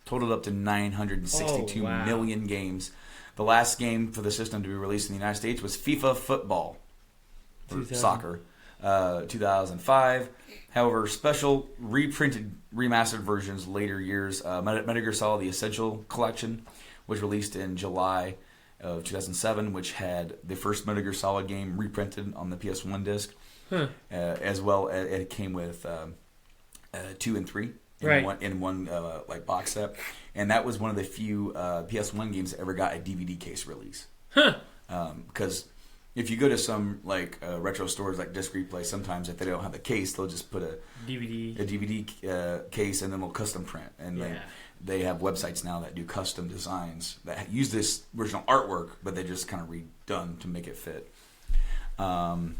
totaled up to 962 million games. The last game for the system to be released in the United States was FIFA Football, or soccer, 2005. However, special reprinted, remastered versions later years. Metal Gear Solid: The Essential Collection was released in July of 2007, which had the first Metal Gear Solid game reprinted on the PS1 disc, as well as it came with 2 and 3 in one like box set, and that was one of the few PS1 games that ever got a DVD case release. Because if you go to some like retro stores like Disc Replay, sometimes if they don't have the case, they'll just put a DVD case and then they'll custom print. And they have websites now that do custom designs that use this original artwork, but they just kind of redone to make it fit. So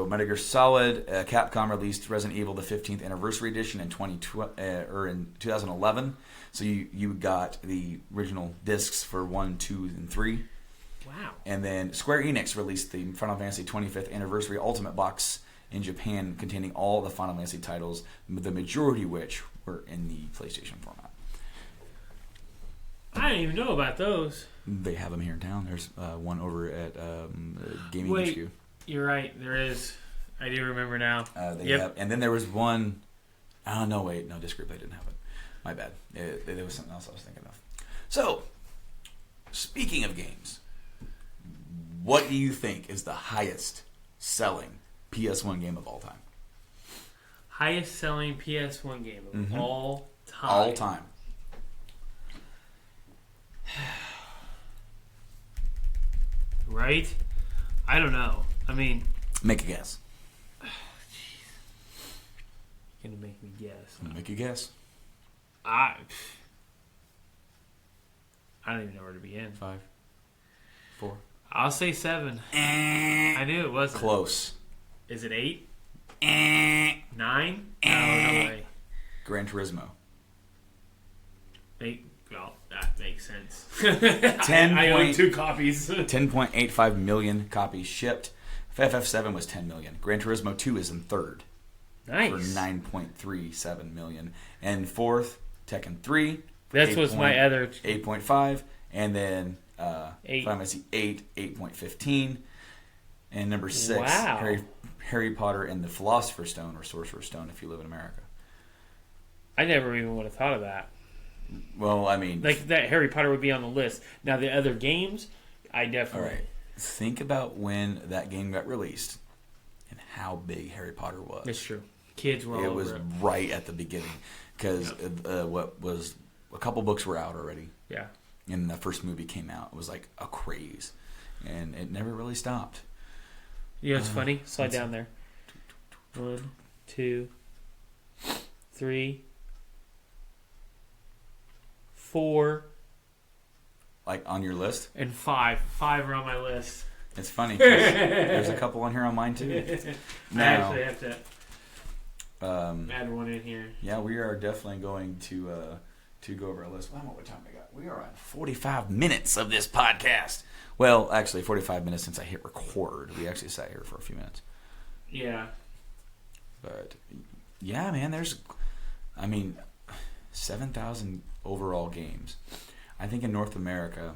Metal Gear Solid, Capcom released Resident Evil the 15th Anniversary Edition in 2011. So you got the original discs for 1, 2, and 3. Wow. And then Square Enix released the Final Fantasy 25th Anniversary Ultimate Box in Japan, containing all the Final Fantasy titles, the majority of which were in the PlayStation format. I didn't even know about those. They have them here in town. There's one over at Gaming HQ. You're right. There is. I do remember now. And then there was one. Oh, no, wait. No, Disc Replay didn't have it. My bad. There was something else I was thinking of. So, speaking of games, what do you think is the highest selling PS1 game of all time? Highest selling PS1 game of all time. All time. Right? I don't know. I mean, make a guess. You're gonna make me guess. Make a guess. I don't even know where to begin. 5, 4. I'll say 7. I knew it wasn't. Close. Is it 8? 9? No way. Gran Turismo. Well, that makes sense. 10 I own 2 copies. 10.85 million copies shipped. FF7 was 10 million. Gran Turismo 2 is in third. Nice. For 9.37 million. And fourth, Tekken 3. That was my other 8.5. And then Final Fantasy 8, 8.15. And number 6, wow. Harry Potter and the Philosopher's Stone, or Sorcerer's Stone if you live in America. I never even would have thought of that. Well, I mean... Like, that Harry Potter would be on the list. Now, the other games, I definitely... All right. Think about when that game got released and how big Harry Potter was. It's true. Kids were all over it. It was right at the beginning. Because what was... A couple books were out already. Yeah. And the first movie came out. It was like a craze. And it never really stopped. You know what's funny? Slide down there. 1, 2, 3, 4. Like on your list? And 5. 5 are on my list. It's funny because there's a couple on here on mine too. Now, I actually have to add one in here. Yeah, we are definitely going to go over our list. Well, what time we got? We are on 45 minutes of this podcast. Well, actually, 45 minutes since I hit record. We actually sat here for a few minutes. Yeah. But, yeah, man, there's, 7,000 overall games. I think in North America,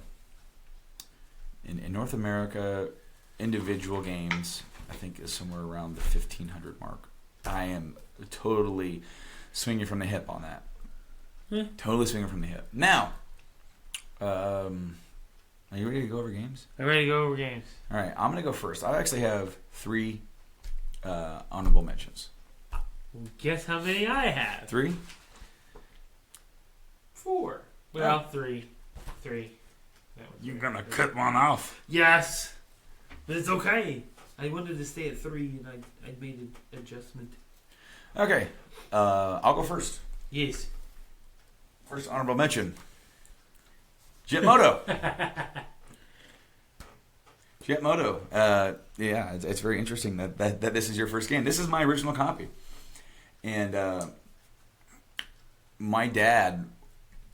individual games, I think is somewhere around the 1,500 mark. I am totally swinging from the hip on that. Totally swinging from the hip. Now, are you ready to go over games? I'm ready to go over games. All right, I'm going to go first. I actually have 3 honorable mentions. Guess how many I have? 3? 4. Well, 3. 3. You're going to cut one off. Yes. But it's okay. I wanted to stay at 3 and I made an adjustment. Okay. I'll go first. Yes. First honorable mention. Jetmoto. Jetmoto. Yeah, it's very interesting that this is your first game. This is my original copy. And my dad,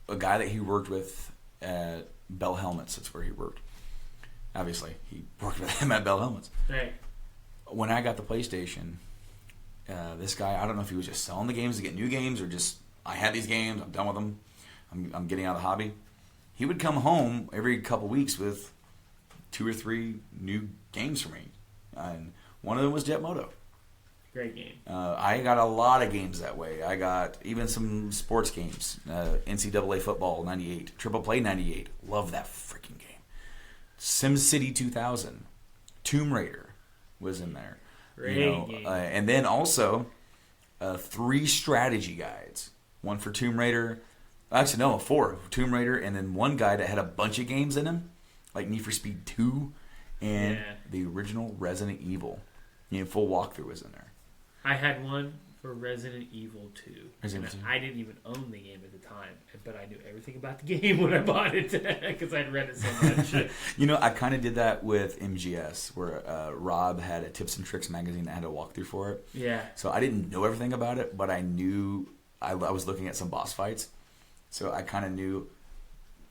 a guy that he worked with at Bell Helmets, that's where he worked. Obviously, he worked with him at Bell Helmets. Right. When I got the PlayStation, this guy, I don't know if he was just selling the games to get new games or just, I had these games, I'm done with them, I'm getting out of the hobby. He would come home every couple weeks with 2 or 3 new games for me. And one of them was Jetmoto. Great game. I got a lot of games that way. I got even some sports games. NCAA Football 98. Triple Play 98. Love that freaking game. SimCity 2000. Tomb Raider was in there. Great game. And then also 3 strategy guides. One for Tomb Raider. Actually, no, 4. Tomb Raider, and then one guide that had a bunch of games in him, like Need for Speed 2 and the original Resident Evil. Full walkthrough was in there. I had one for Resident Evil 2. Resident Evil 2. I didn't even own the game at the time, but I knew everything about the game when I bought it because I'd read it so much. I kind of did that with MGS, where Rob had a Tips and Tricks magazine that had a walkthrough for it. Yeah. So I didn't know everything about it, but I knew I was looking at some boss fights. So I kind of knew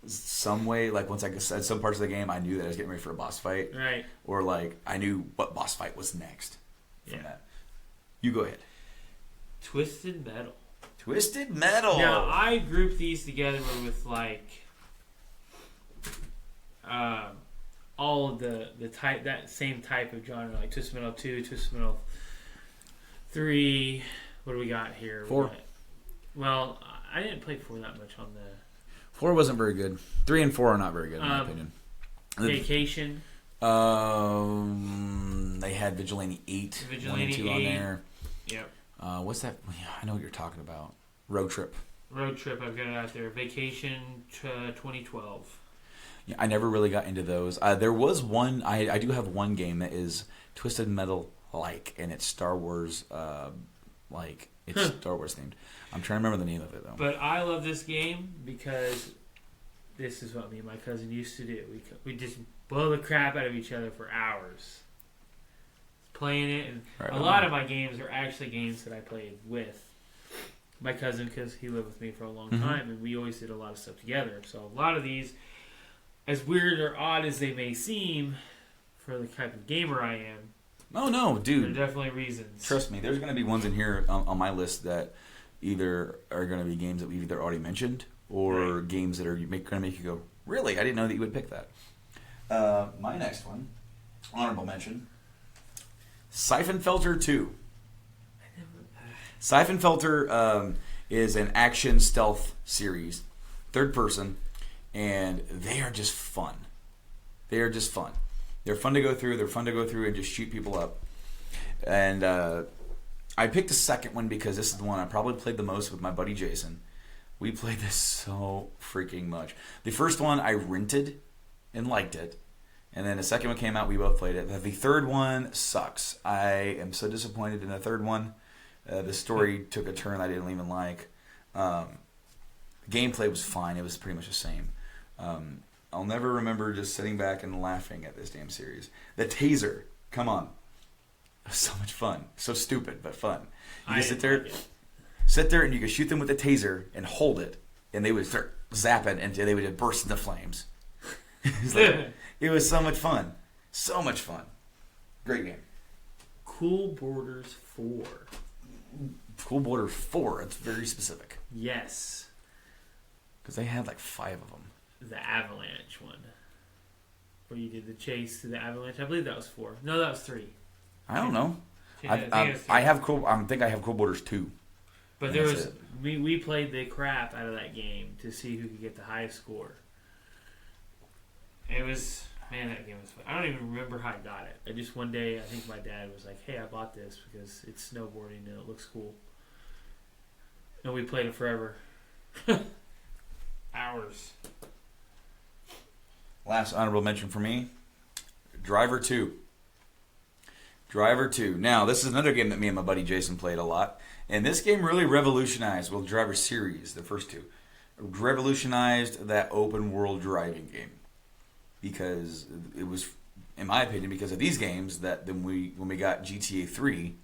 some way, like once I said some parts of the game, I knew that I was getting ready for a boss fight. Right. Or like I knew what boss fight was next from that. You go ahead. Twisted Metal. Twisted Metal. Now, I grouped these together with like all of the type, that same type of genre, like Twisted Metal 2, Twisted Metal 3. What do we got here? 4. Well, I didn't play 4 that much on the... 4 wasn't very good. 3 and 4 are not very good in my opinion. Vacation. They had Vigilante 8, Vigilante 1 and 2 8. on there. Yep. What's that? I know what you're talking about. Road Trip. Road Trip, I've got it out there. Vacation 2012. Yeah, I never really got into those. There was one. I do have one game that is Twisted Metal like, and it's Star Wars like. It's Star Wars themed. I'm trying to remember the name of it though. But I love this game because this is what me and my cousin used to do. We just blow the crap out of each other for hours playing it, and Right a lot of my games are actually games that I played with my cousin, because he lived with me for a long time, and we always did a lot of stuff together. So a lot of these, as weird or odd as they may seem, for the type of gamer I am, Oh, no, dude. there are definitely reasons. Trust me, there's going to be ones in here on my list that either are going to be games that we've either already mentioned or games that are going to make you go, really? I didn't know that you would pick that. My next one, honorable mention, Siphonfelter 2. Siphonfelter is an action stealth series, third person, and they are just fun. They are just fun. They're fun to go through. They're fun to go through and just shoot people up. And I picked the second one because this is the one I probably played the most with my buddy Jason. We played this so freaking much. The first one I rented and liked it. And then the second one came out, we both played it. The third one sucks. I am so disappointed in the third one. The story took a turn I didn't even like. Gameplay was fine. It was pretty much the same. I'll never remember just sitting back and laughing at this damn series. The taser, come on. It was so much fun. So stupid, but fun. You can sit there and you can shoot them with the taser and hold it, and they would start zapping and they would just burst into flames. It was so much fun. So much fun. Great game. Cool Borders 4. Cool Borders 4. It's very specific. Yes. Because they had like 5 of them. The Avalanche one. Where you did the chase to the Avalanche. I believe that was 4. No, that was 3. I don't know. I think I have Cool Borders 2. But there was we played the crap out of that game to see who could get the highest score. It was, man, that game was fun. I don't even remember how I got it. I just one day, I think my dad was like, hey, I bought this because it's snowboarding and it looks cool. And we played it forever. Hours. Last honorable mention for me, Driver 2. Driver 2. Now, this is another game that me and my buddy Jason played a lot. And this game really revolutionized, well, Driver series, the first two, revolutionized that open world driving game. Because it was, in my opinion, because of these games that when we got GTA 3,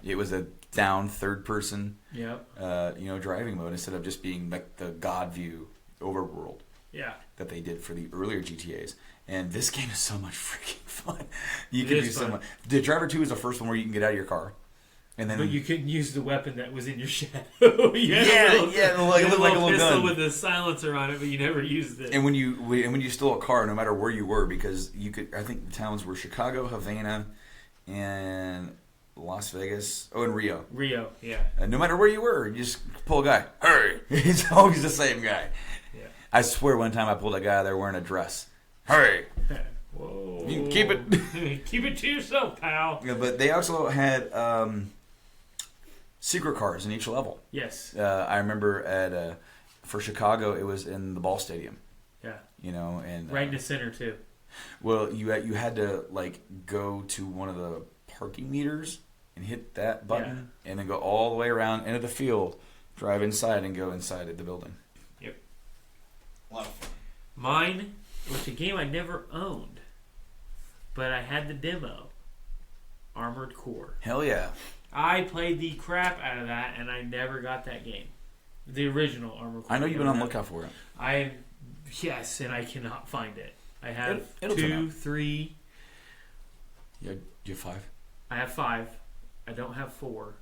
it was a down third person, driving mode instead of just being like the God view overworld. Yeah. That they did for the earlier GTAs. And this game is so much freaking fun. You can do so much. The Driver 2 is the first one where you can get out of your car. And then, but you couldn't use the weapon that was in your shadow. Like a little pistol gun with a silencer on it, but you never used it. And when you stole a car, no matter where you were, because you could, I think the towns were Chicago, Havana, and Las Vegas. Oh, and Rio. Rio, yeah. And no matter where you were, you just pull a guy. Hurry! He's always the same guy. Yeah. I swear, one time I pulled a guy out there wearing a dress. Hurry! Whoa! You can keep it. Keep it to yourself, pal. Yeah, but they also had secret cars in each level. Yes. I remember for Chicago, it was in the ball stadium. Yeah. And right in the center too. Well, you had to like go to one of the parking meters and hit that button, and then go all the way around into the field, drive inside, and go inside of the building. Yep. A lot of fun. Mine was a game I never owned, but I had the demo. Armored Core. Hell yeah. I played the crap out of that, and I never got that game. The original Armored Core. I know you've been on the lookout for it. Yes, and I cannot find it. I have it'll 2, 3. Yeah, you have 5? I have 5. I don't have 4.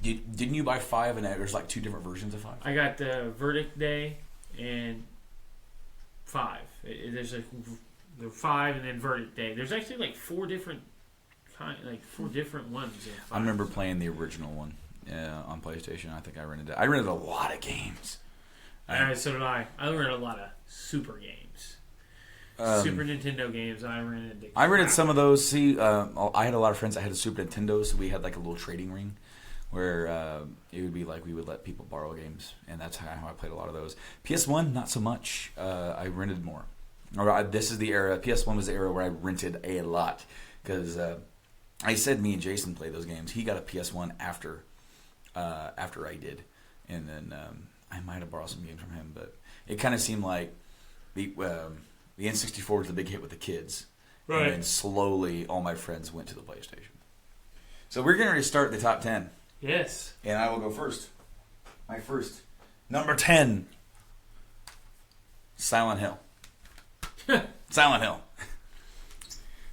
Didn't you buy 5 and there's like 2 different versions of 5? I got the Verdict Day and 5. There's like the 5 and then Verdict Day. There's actually like 4 different ones. I remember playing the original one on PlayStation. I think I rented it. I rented a lot of games. So did I. I rented a lot of Super games. Super Nintendo games. I rented some of those. See, I had a lot of friends that had a Super Nintendo, so we had like a little trading ring where it would be like we would let people borrow games, and that's how I played a lot of those. PS1, not so much. I rented more. This is the era. PS1 was the era where I rented a lot because I said me and Jason played those games. He got a PS1 after I did, and then I might have borrowed some games from him, but it kind of seemed like the N64 was the big hit with the kids, right? And then slowly all my friends went to the PlayStation. So we're going to start the top 10. Yes. And I will go first. My first. Number 10. Silent Hill. Silent Hill.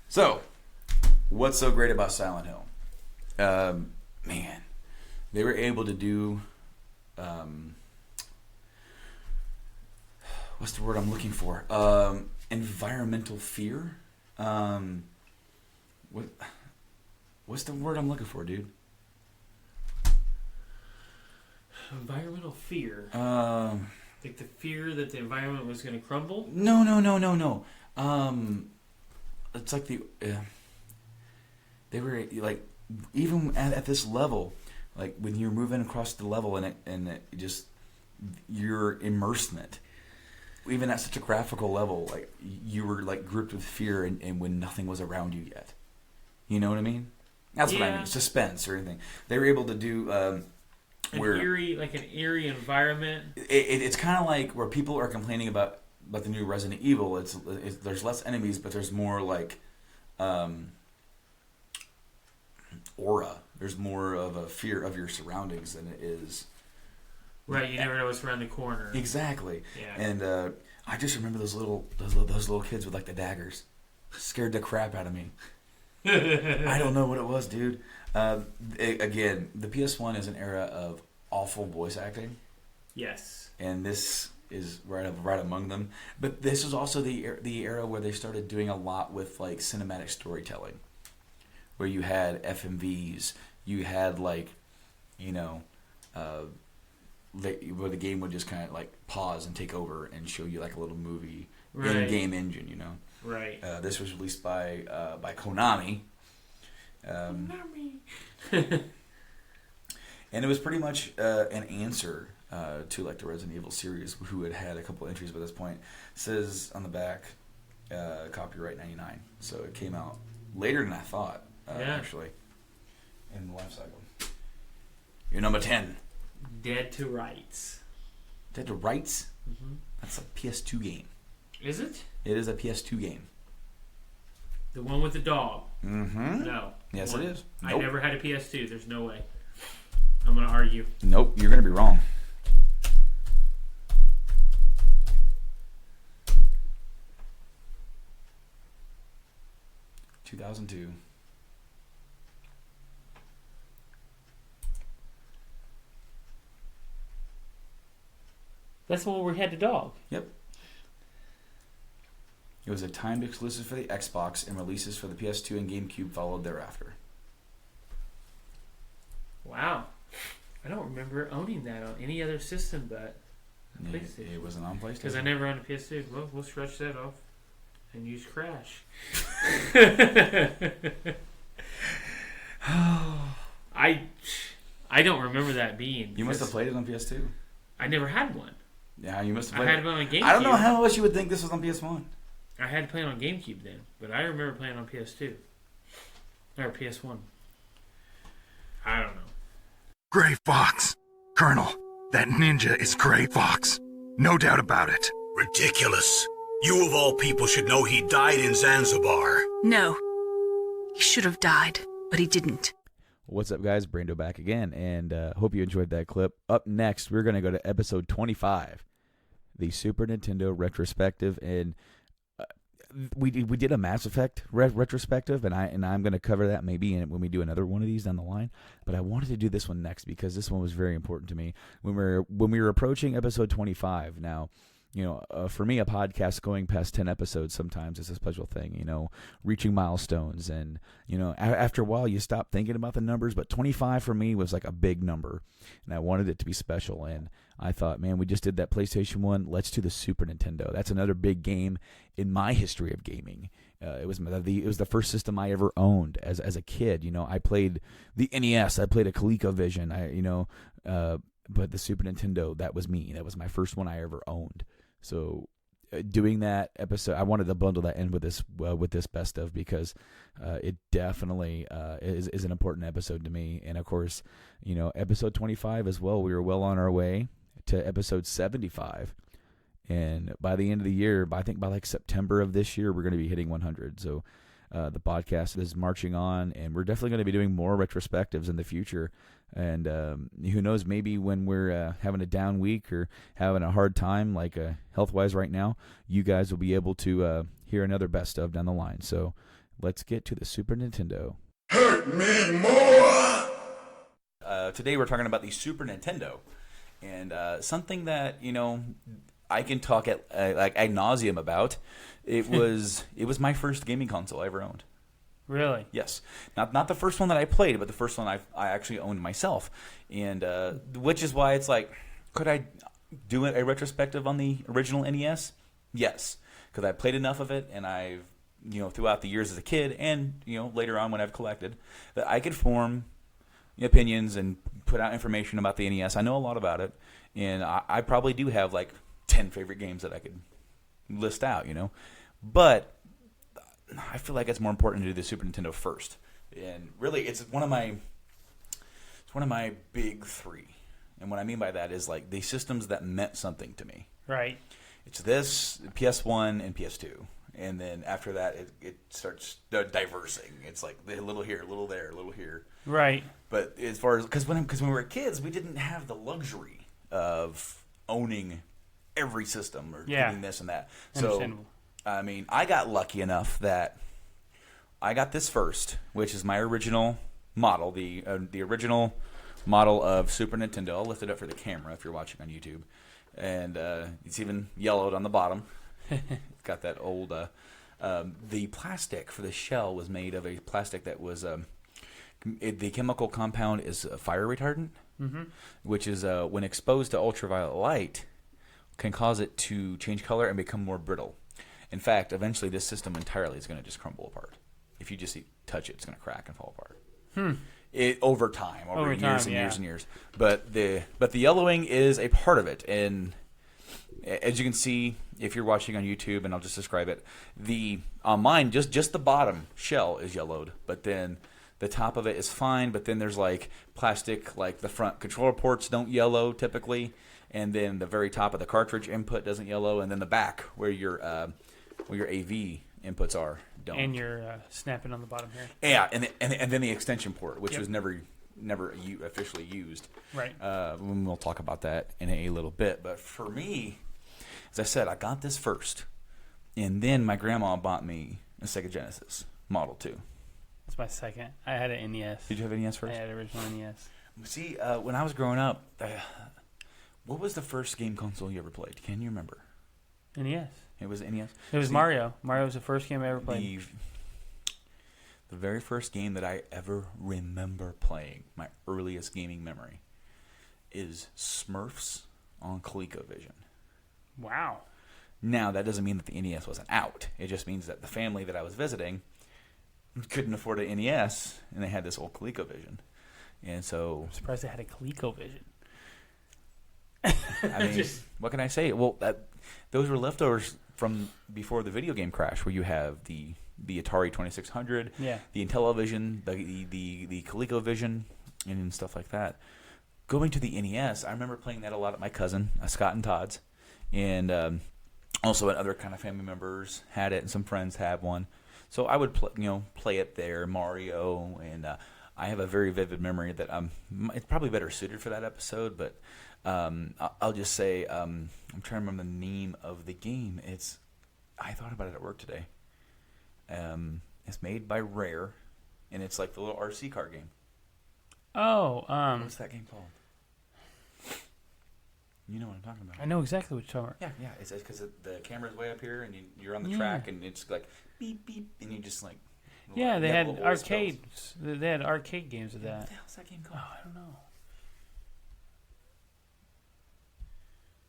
So, what's so great about Silent Hill? Man, they were able to do... what's the word I'm looking for? Environmental fear? What's the word I'm looking for, dude? Environmental fear. Like the fear that the environment was going to crumble? No. It's like they were like, even at this level, like when you're moving across the level and it just, you're immersed in it. Even at such a graphical level, like you were like gripped with fear and when nothing was around you yet. You know what I mean? That's what I mean. Suspense or anything. They were able to do an eerie environment. It's kind of like where people are complaining about the new Resident Evil. It's there's less enemies, but there's more like aura. There's more of a fear of your surroundings than it is. Right, you never know what's around the corner. Exactly. Yeah. And I just remember those little kids with like the daggers, scared the crap out of me. I don't know what it was, dude. Again, the PS1 is an era of awful voice acting. Yes. And this is right among them. But this was also the era where they started doing a lot with like cinematic storytelling, where you had FMVs, you had like, where the game would just kind of like pause and take over and show you like a little movie in-game engine, Right. This was released by Konami. Konami. And it was pretty much an answer to like the Resident Evil series, who had a couple entries by this point. It says on the back, copyright 99. So it came out later than I thought, actually, in the life cycle. Your number 10. Dead to Rights. Dead to Rights? Mm-hmm. That's a PS2 game. Is it? It is a PS2 game. The one with the dog? Mm-hmm. No. Yes, it is. I Nope. never had a PS2. There's no way. I'm going to argue. Nope, you're going to be wrong. ...2002. That's the one where we had the dog. Yep. It was a timed exclusive for the Xbox, and releases for the PS2 and GameCube followed thereafter. Wow. I don't remember owning that on any other system but PlayStation. It wasn't on PlayStation. Because I never owned a PS2. Well, we'll scratch that off and use Crash. I don't remember that being. You must have played it on PS2. I never had one. Yeah, you must have played I had it on GameCube. I don't know how much you would think this was on PS1. I had to play it on GameCube then, but I remember playing on PS2. Or PS1. I don't know. Gray Fox. Colonel, that ninja is Gray Fox. No doubt about it. Ridiculous. You of all people should know he died in Zanzibar. No. He should have died, but he didn't. What's up, guys? Brando back again, and hope you enjoyed that clip. Up next, we're going to go to episode 25, the Super Nintendo retrospective, and we did a Mass Effect retrospective, and I'm going to cover that maybe when we do another one of these down the line. But I wanted to do this one next because this one was very important to me when we were approaching episode 25. Now, for me, a podcast going past 10 episodes sometimes is a special thing, reaching milestones. And, after a while, you stop thinking about the numbers. But 25 for me was like a big number. And I wanted it to be special. And I thought, man, we just did that PlayStation 1. Let's do the Super Nintendo. That's another big game in my history of gaming. It was the first system I ever owned as a kid. I played the NES. I played a ColecoVision. But the Super Nintendo, that was me. That was my first one I ever owned. So doing that episode, I wanted to bundle that in with this best of, because it definitely is an important episode to me. And of course, episode 25 as well. We were well on our way to episode 75, and by the end of the year, I think by like September of this year, we're going to be hitting 100. So The podcast is marching on, and we're definitely going to be doing more retrospectives in the future. And who knows, maybe when we're having a down week or having a hard time, like health-wise right now, you guys will be able to hear another best of down the line. So let's get to the Super Nintendo. Hurt me more! Today we're talking about the Super Nintendo, and something that, I can talk at like ad nauseum about. It was my first gaming console I ever owned. Really? Yes, not the first one that I played, but the first one I actually owned myself, and which is why it's like, could I do a retrospective on the original NES? Yes, because I played enough of it, and I've throughout the years as a kid, and later on when I've collected, that I could form opinions and put out information about the NES. I know a lot about it, and I probably do have like 10 favorite games that I could list out, but I feel like it's more important to do the Super Nintendo first. And really, it's one of my big three. And what I mean by that is like the systems that meant something to me. Right. It's this, PS1, and PS2. And then after that, it starts diversing. It's like a little here, a little there, a little here. Right. But as far as because when we were kids, we didn't have the luxury of owning every system or getting this and that. So I mean, I got lucky enough that I got this first, which is my original model, the original model of Super Nintendo. I'll lift it up for the camera if you're watching on YouTube, and it's even yellowed on the bottom. It's got that old. The plastic for the shell was made of a plastic that was the chemical compound is a fire retardant, which is when exposed to ultraviolet light, can cause it to change color and become more brittle. In fact, eventually this system entirely is going to just crumble apart. If you just touch it, it's going to crack and fall apart. Over time, over years and years and years. But the yellowing is a part of it, and as you can see, if you're watching on YouTube, and I'll just describe it, on mine just the bottom shell is yellowed, but then the top of it is fine. But then there's like plastic, like the front controller ports don't yellow typically, and then the very top of the cartridge input doesn't yellow, and then the back where your AV inputs are don't. And you're snapping on the bottom here. Yeah, and then the extension port, which was never officially used. Right. We'll talk about that in a little bit. But for me, as I said, I got this first, and then my grandma bought me a Sega Genesis Model 2. That's my second. I had an NES. Did you have an NES first? I had an original NES. See, when I was growing up, what was the first game console you ever played? Can you remember? NES. It was NES? It was Mario. Mario was the first game I ever played. The very first game that I ever remember playing, my earliest gaming memory, is Smurfs on ColecoVision. Wow. Now, that doesn't mean that the NES wasn't out. It just means that the family that I was visiting couldn't afford an NES, and they had this old ColecoVision. And so... I'm surprised they had a ColecoVision. I mean, what can I say? Well, those were leftovers from before the video game crash, where you have the Atari 2600, the Intellivision, the ColecoVision, and stuff like that. Going to the NES, I remember playing that a lot at my cousin, Scott and Todd's, and also at other kind of family members had it, and some friends had one. So I would play it there, Mario, and I have a very vivid memory that it's probably better suited for that episode, but I'll just say I'm trying to remember the name of the game. I thought about it at work today. It's made by Rare, and it's like the little RC car game. Oh, what's that game called? You know what I'm talking about. I know exactly what you're talking about. Yeah. It's because the camera's way up here, and you're on the track, and it's like beep beep, and you just like. Yeah, they had arcades. They had arcade games of that. What the hell's that game called? Oh, I don't know.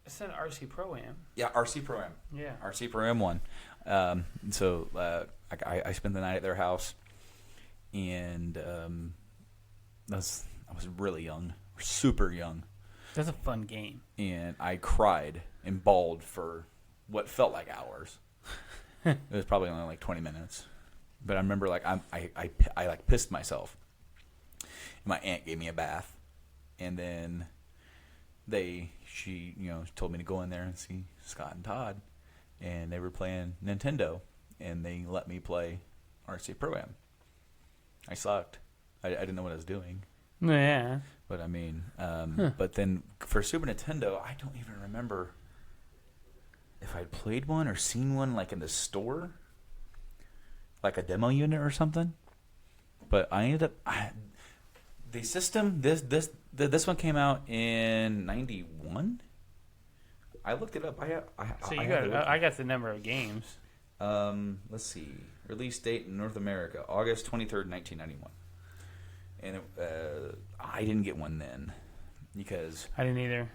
It's an RC Pro-Am. Yeah, RC Pro-Am. Yeah. RC Pro-Am 1. So I spent the night at their house, and I was really young, super young. That's a fun game. And I cried and bawled for what felt like hours. It was probably only like 20 minutes. But I remember like I like pissed myself. My aunt gave me a bath, and then she told me to go in there and see Scott and Todd, and they were playing Nintendo, and they let me play RC Pro-Am. I sucked. I didn't know what I was doing. Yeah. But I mean, but then for Super Nintendo, I don't even remember if I'd played one or seen one like in the store, like a demo unit or something. But I ended up the system. This one came out in '91. I looked it up. I got the number of games. Let's see. Release date in North America, August 23rd, 1991. And I didn't get one then because I didn't either.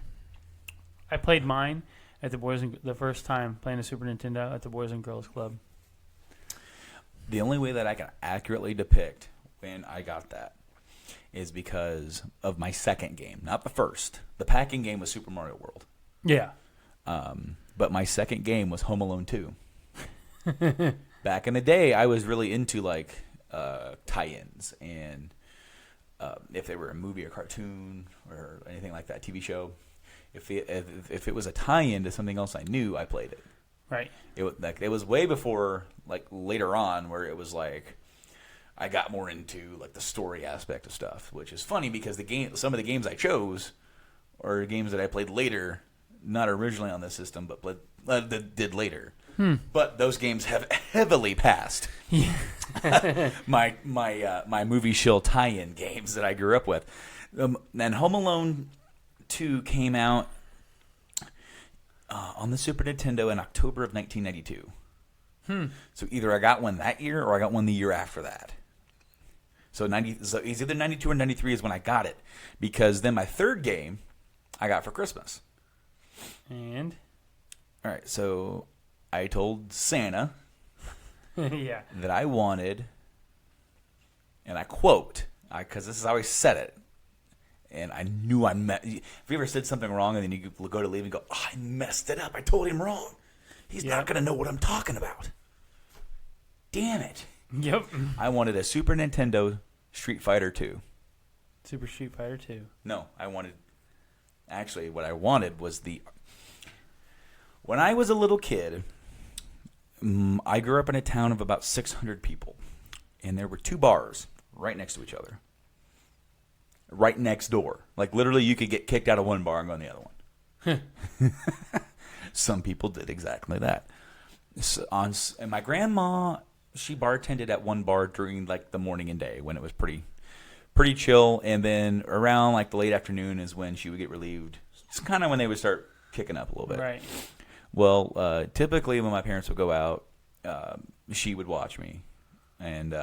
I played mine at the first time playing a Super Nintendo at the Boys and Girls Club. The only way that I can accurately depict when I got that is because of my second game, not the first. The packing game was Super Mario World. Yeah. But my second game was Home Alone 2. Back in the day, I was really into like tie-ins and if they were a movie or cartoon or anything like that, TV show. If it was a tie-in to something else I knew, I played it. Right. It was way before like later on where it was like I got more into like the story aspect of stuff, which is funny because some of the games I chose are games that I played later, not originally on the system, but did later. But those games have heavily passed my movie shill tie-in games that I grew up with. And Home Alone 2 came out on the Super Nintendo in October of 1992. So either I got one that year or I got one the year after that. So it's either 92 or 93 is when I got it, because then my third game I got for Christmas. And? All right, so I told Santa yeah. that I wanted, and I quote, because this is how I said it, and I knew I met. Have you ever said something wrong and then you go to leave and go, oh, I messed it up. I told him wrong. He's not going to know what I'm talking about. Damn it. Yep. I wanted a Super Nintendo Street Fighter 2. Super Street Fighter 2. No, actually what I wanted was when I was a little kid, I grew up in a town of about 600 people, and there were two bars right next to each other. Right next door. Like, literally, you could get kicked out of one bar and go in the other one. Some people did exactly that. And my grandma, she bartended at one bar during, like, the morning and day when it was pretty chill. And then around, like, the late afternoon is when she would get relieved. It's kind of when they would start kicking up a little bit. Right. Well, typically when my parents would go out, she would watch me. And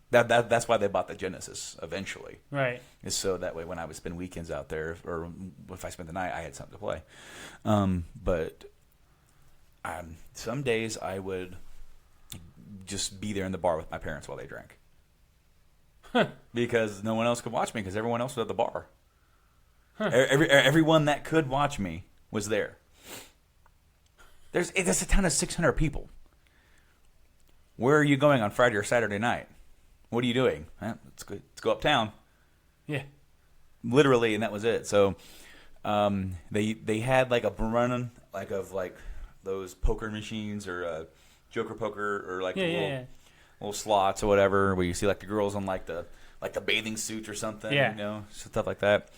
that's why they bought the Genesis eventually. Right. Is so that way when I would spend weekends out there, or if I spent the night, I had something to play. But some days I would just be there in the bar with my parents while they drank. Because no one else could watch me because everyone else was at the bar. Everyone that could watch me was there. There's a town of 600 people. Where are you going on Friday or Saturday night? What are you doing? Let's go uptown. Yeah. Literally, and that was it. So they had like a run like of like those poker machines or Joker poker or like little slots or whatever where you see like the girls on like the bathing suits or something, you know, stuff like that.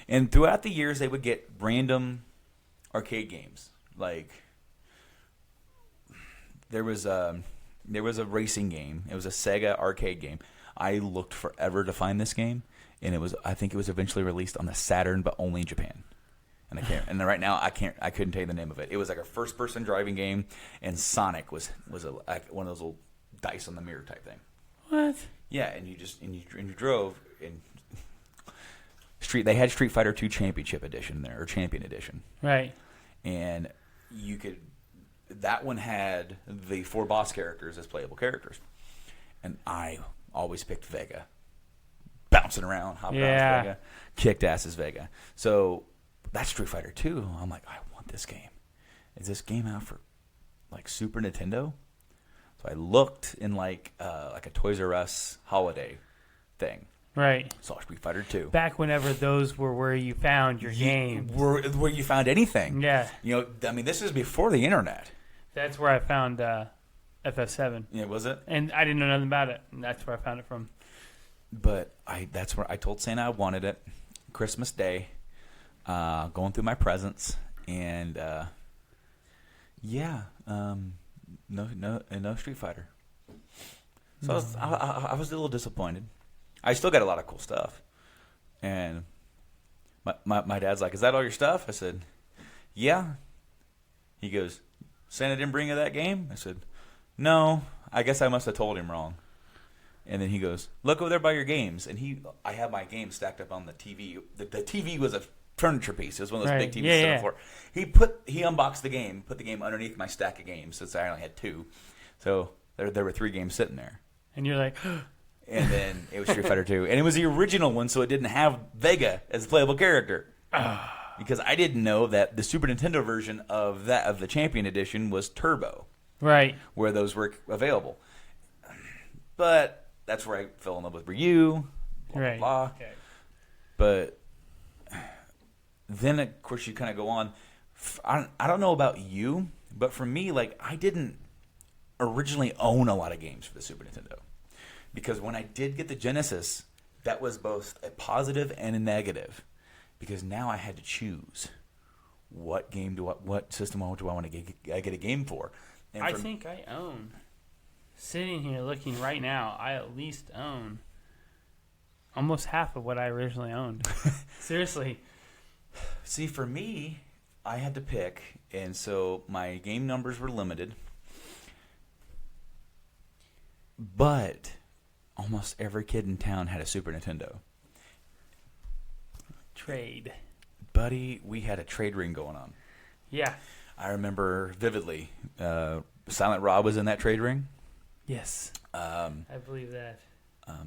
And throughout the years, they would get random arcade games. Like there was a racing game. It was a Sega arcade game. I looked forever to find this game, and I think it was eventually released on the Saturn, but only in Japan. And I can't. And right now, I couldn't tell you the name of it. It was like a first-person driving game, and Sonic was like one of those little dice on the mirror type thing. What? Yeah, and you drove in They had Street Fighter 2 Championship Edition there, or Champion Edition. Right. And you could. That one had the 4 boss characters as playable characters, and I always picked Vega. Bouncing around, hopping around Vega, kicked ass as Vega. So that's Street Fighter 2. I'm like, I want this game. Is this game out for like Super Nintendo? So I looked in like a Toys R Us holiday thing. Right. Saw Street Fighter 2. Back whenever those were where you found your games. Where you found anything. Yeah. You know, I mean, this is before the internet. That's where I found FF7. Yeah, was it? And I didn't know nothing about it. And that's where I found it from. But that's where I told Santa I wanted it. Christmas Day, going through my presents, and no Street Fighter. So I was a little disappointed. I still got a lot of cool stuff, and my dad's like, "Is that all your stuff?" I said, "Yeah." He goes, "Santa didn't bring you that game?" I said, "No. I guess I must have told him wrong." And then he goes, "Look over there by your games." And I have my games stacked up on the TV. The TV was a furniture piece. It was one of those big TVs on the floor. He unboxed the game, put the game underneath my stack of games since I only had 2. So there were 3 games sitting there. And you're like, and then it was Street Fighter 2. And it was the original one, so it didn't have Vega as a playable character. Because I didn't know that the Super Nintendo version of the Champion Edition was Turbo. Right. Where those were available. But that's where I fell in love with Ryu. Blah, right. blah. Okay. But then, of course, you kind of go on. I don't know about you, but for me, like, I didn't originally own a lot of games for the Super Nintendo. Because when I did get the Genesis, that was both a positive and a negative. Because now I had to choose what system do I want to get a game for. And I think I own, sitting here looking right now, I at least own almost half of what I originally owned. Seriously. See, for me, I had to pick, and so my game numbers were limited. But almost every kid in town had a Super Nintendo. Trade. Buddy, we had a trade ring going on. Yeah. I remember vividly. Silent Rob was in that trade ring. Yes. I believe that.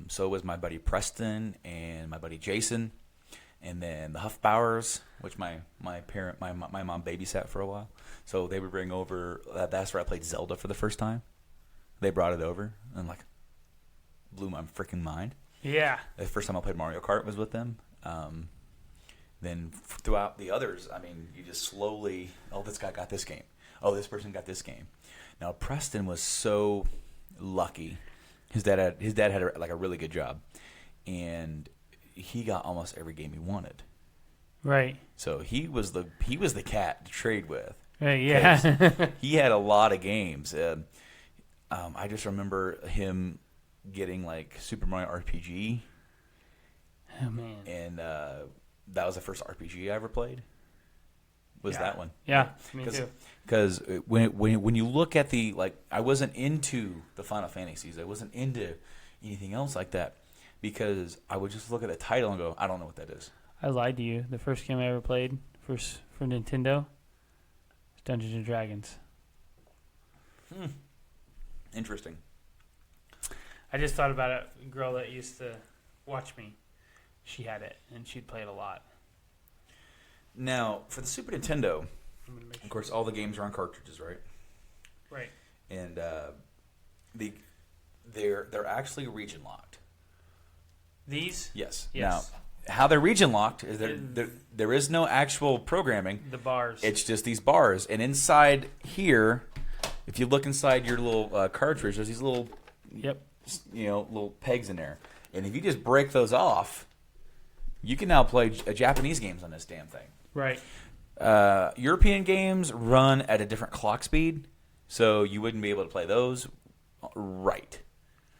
So was my buddy Preston and my buddy Jason. And then the Huffbauers, which my mom babysat for a while. So they would bring over, that's where I played Zelda for the first time. They brought it over and blew my freaking mind. Yeah. The first time I played Mario Kart was with them. Then throughout the others, I mean, you just slowly, this guy got this game. Oh, this person got this game. Now Preston was so lucky. His dad had a really good job, and he got almost every game he wanted. Right. So he was the cat to trade with. Right. Yeah. He had a lot of games. I just remember him getting Super Mario RPG. Oh man. And that was the first RPG I ever played. Was that one? Yeah, me too. Because when you look at I wasn't into the Final Fantasies. I wasn't into anything else like that because I would just look at the title and go, I don't know what that is. I lied to you. The first game I ever played for Nintendo was Dungeons and Dragons. Interesting. I just thought about it. A girl that used to watch me. She had it, and she'd play it a lot. Now, for the Super Nintendo, of course, all the games are on cartridges, right? Right. And they're actually region locked. These? Yes. Yes. Now, how they're region locked is there is no actual programming. The bars. It's just these bars, and inside here, if you look inside your little cartridge, there's these little, little pegs in there, and if you just break those off, you can now play Japanese games on this damn thing. Right. European games run at a different clock speed, so you wouldn't be able to play those right.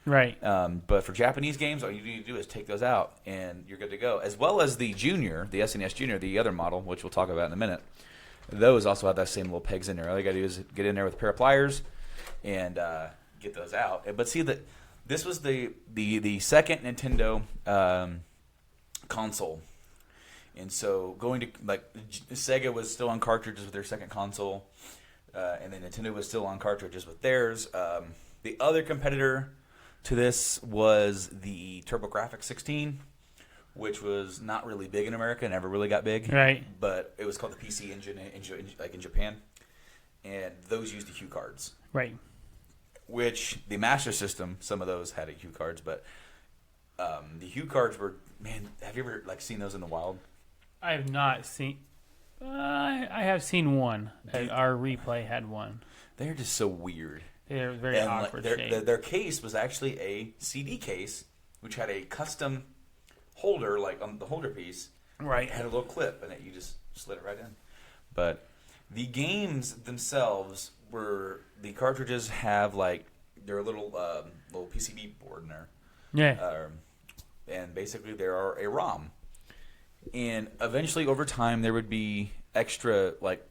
Right. But for Japanese games, all you need to do is take those out, and you're good to go. As well as the Junior, the SNES Junior, the other model, which we'll talk about in a minute. Those also have that same little pegs in there. All you got to do is get in there with a pair of pliers and get those out. But see, this was the second Nintendo console. And so going to Sega was still on cartridges with their second console, and then Nintendo was still on cartridges with theirs. The other competitor to this was the TurboGrafx 16, which was not really big in America, never really got big. Right. But it was called the PC Engine in Japan, and those used the Hue cards. Right. Which the Master System, some of those had Hue cards, but the Hue cards were, man, have you ever seen those in the wild? I have not seen. I have seen one. Our replay had one. They're just so weird. They're very and awkward shape. their case was actually a CD case, which had a custom holder, like on the holder piece. Right. It had a little clip, and you just slid it right in. But the games themselves were, the cartridges have like their little PCB board in there. Yeah. And basically they are a ROM. And eventually over time there would be extra, like,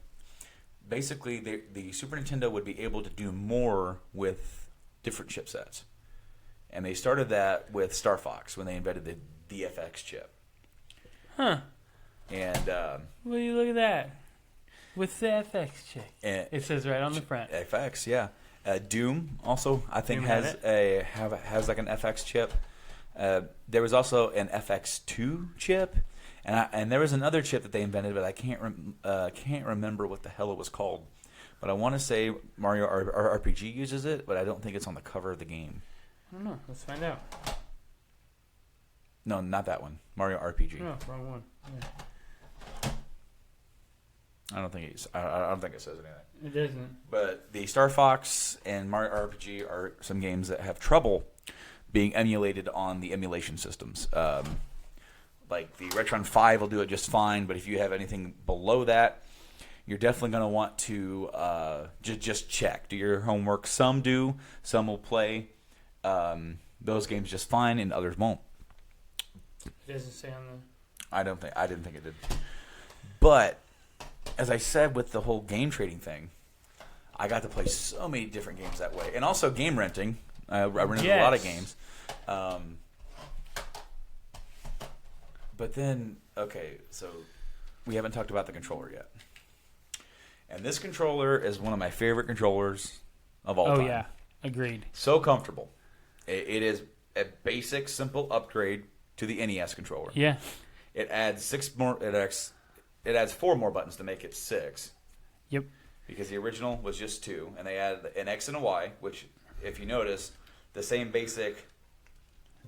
basically the Super Nintendo would be able to do more with different chipsets. And they started that with Star Fox when they invented the DFX chip. Huh. And Well, you look at that. With the FX chip. It says right on the front. FX, yeah. Doom also, I think, Doom has like an FX chip. There was also an FX2 chip, and there was another chip that they invented, but I can't remember what the hell it was called. But I want to say Mario RPG uses it, but I don't think it's on the cover of the game. I don't know. Let's find out. No, not that one. Mario RPG. No, wrong one. Yeah. I don't think it says anything. It doesn't. But the Star Fox and Mario RPG are some games that have trouble being emulated on the emulation systems. Like the Retron 5 will do it just fine, but if you have anything below that, you're definitely going to want to just check. Do your homework. Some do. Some will play those games just fine, and others won't. It doesn't say on the... I didn't think it did. But as I said with the whole game trading thing, I got to play so many different games that way. And also game renting. I rented a lot of games. But then, okay, so we haven't talked about the controller yet. And this controller is one of my favorite controllers of all time. Oh, yeah. Agreed. So comfortable. It is a basic, simple upgrade to the NES controller. Yeah. It adds it adds 4 more buttons to make it 6. Yep. Because the original was just 2, and they added an X and a Y, which, if you notice, the same basic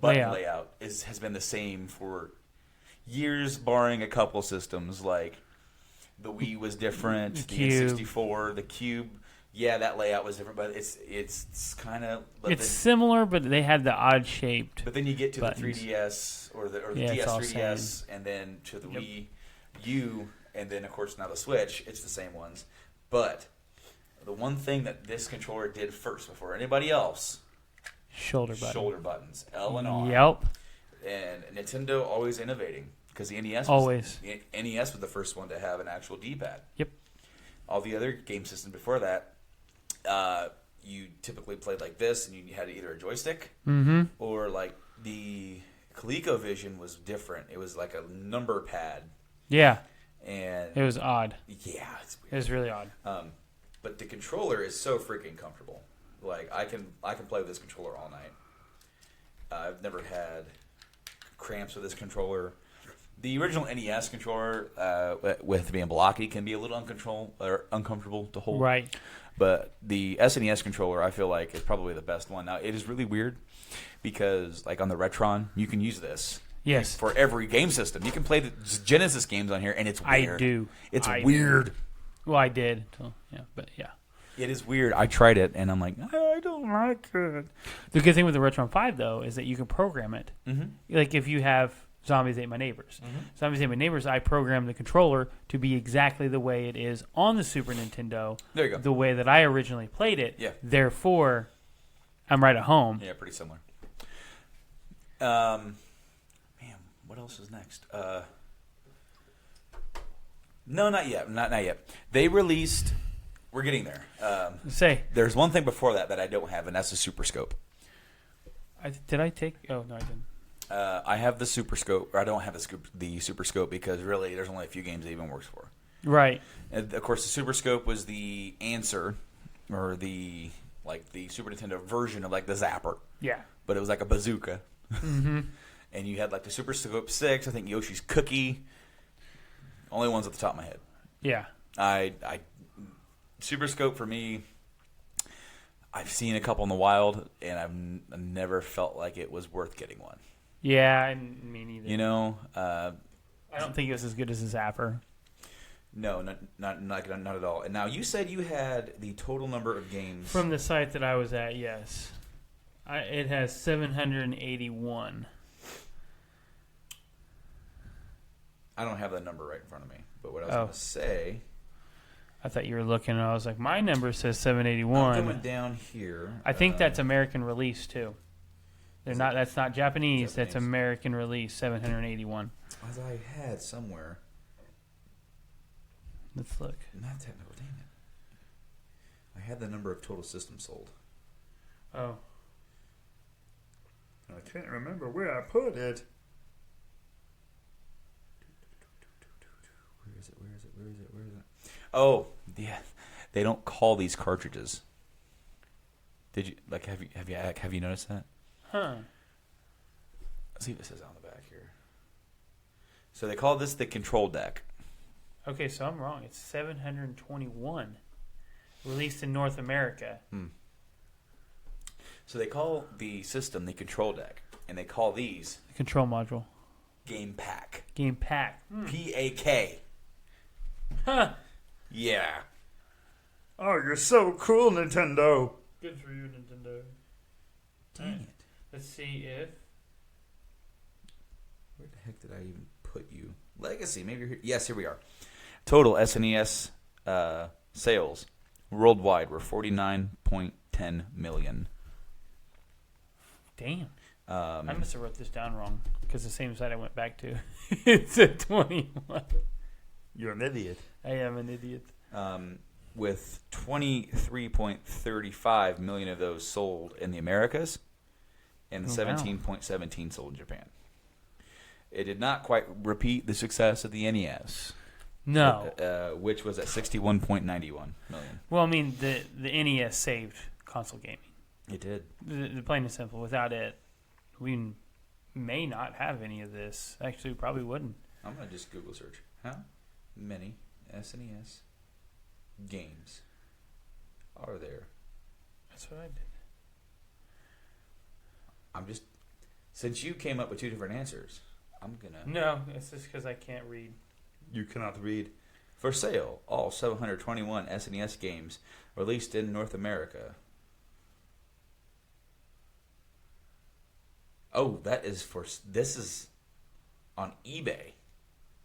button layout has been the same for years, barring a couple systems. Like the Wii was different, the N64, the Cube. Yeah, that layout was different, but it's kind of... It's similar, but they had the odd shaped. But then you get to buttons. the 3DS or the DS, 3DS, and then to the Wii U, and then of course now the Switch. It's the same ones, but the one thing that this controller did first before anybody else: shoulder buttons, L and R. Yep. And Nintendo always innovating, because the NES NES was the first one to have an actual D-pad. Yep. All the other game systems before that, you typically played like this, and you had either a joystick or like the ColecoVision was different. It was like a number pad. Yeah. And it was odd. Yeah, it's weird. It was really odd. But the controller is so freaking comfortable. Like I can play with this controller all night. I've never had cramps with this controller. The original NES controller, with being blocky, can be a little uncomfortable to hold. Right. But the SNES controller, I feel like, is probably the best one. Now, it is really weird because, like on the Retron, you can use this. Yes. For every game system. You can play the Genesis games on here, and it's weird. I do. It's weird. Well, I did. So, yeah, but yeah. It is weird. I tried it, and I'm like, I don't like it. The good thing with the Retron 5, though, is that you can program it. Mm-hmm. Like if you have Zombies Ate My Neighbors. Mm-hmm. Zombies Ate My Neighbors, I programmed the controller to be exactly the way it is on the Super Nintendo. There you go. The way that I originally played it. Yeah. Therefore, I'm right at home. Yeah, pretty similar. Man, what else is next? No, not yet. Not yet. They released... We're getting there. There's one thing before that I don't have, and that's the Super Scope. Did I take... Oh, no, I didn't. I have the Super Scope, or I don't have the Super Scope because really there's only a few games it even works for. Right. And of course, the Super Scope was the answer, or the Super Nintendo version of like the Zapper. Yeah. But it was like a bazooka. Mm-hmm. And you had like the Super Scope 6, I think Yoshi's Cookie. Only ones at the top of my head. Yeah. Super Scope for me, I've seen a couple in the wild, and I've never felt like it was worth getting one. Yeah, me neither. You know? I don't think it was as good as a Zapper. No, not at all. And now you said you had the total number of games From the site that I was at, yes. It has 781. I don't have that number right in front of me, but what I was going to say... I thought you were looking, and I was like, my number says I'm 781. coming down here. I think that's American release, too. That's not Japanese. That's American release, 781. As I had somewhere. Let's look. Not technical, dang it. I had the number of total systems sold. Oh. I can't remember where I put it. Where is it? Oh, yeah. They don't call these cartridges. Did you have you noticed that? Huh. Let's see what it says on the back here. So they call this the control deck. Okay, so I'm wrong. It's 721. Released in North America. So they call the system the control deck, and they call these The control module. Game Pack. Game Pack. P-A-K. Huh. Yeah. Oh, you're so cool, Nintendo. Good for you, Nintendo. Dang it. Let's see if... Where the heck did I even put you? Legacy. Maybe you're here. Yes, here we are. Total SNES sales worldwide were 49.10 million. Damn. I must have wrote this down wrong because the same site I went back to. It said 21. You're an idiot. I am an idiot. With 23.35 million of those sold in the Americas and 17.17 sold in Japan. It did not quite repeat the success of the NES. No. Which was at 61.91 million. Well, I mean, the NES saved console gaming. It did. The plain and simple. Without it, we may not have any of this. Actually, we probably wouldn't. I'm going to just Google search. How many SNES games are there? That's what I did. I'm just... Since you came up with two different answers, I'm going to... No, it's just because I can't read. You cannot read. For sale, all 721 SNES games released in North America. Oh, this is on eBay.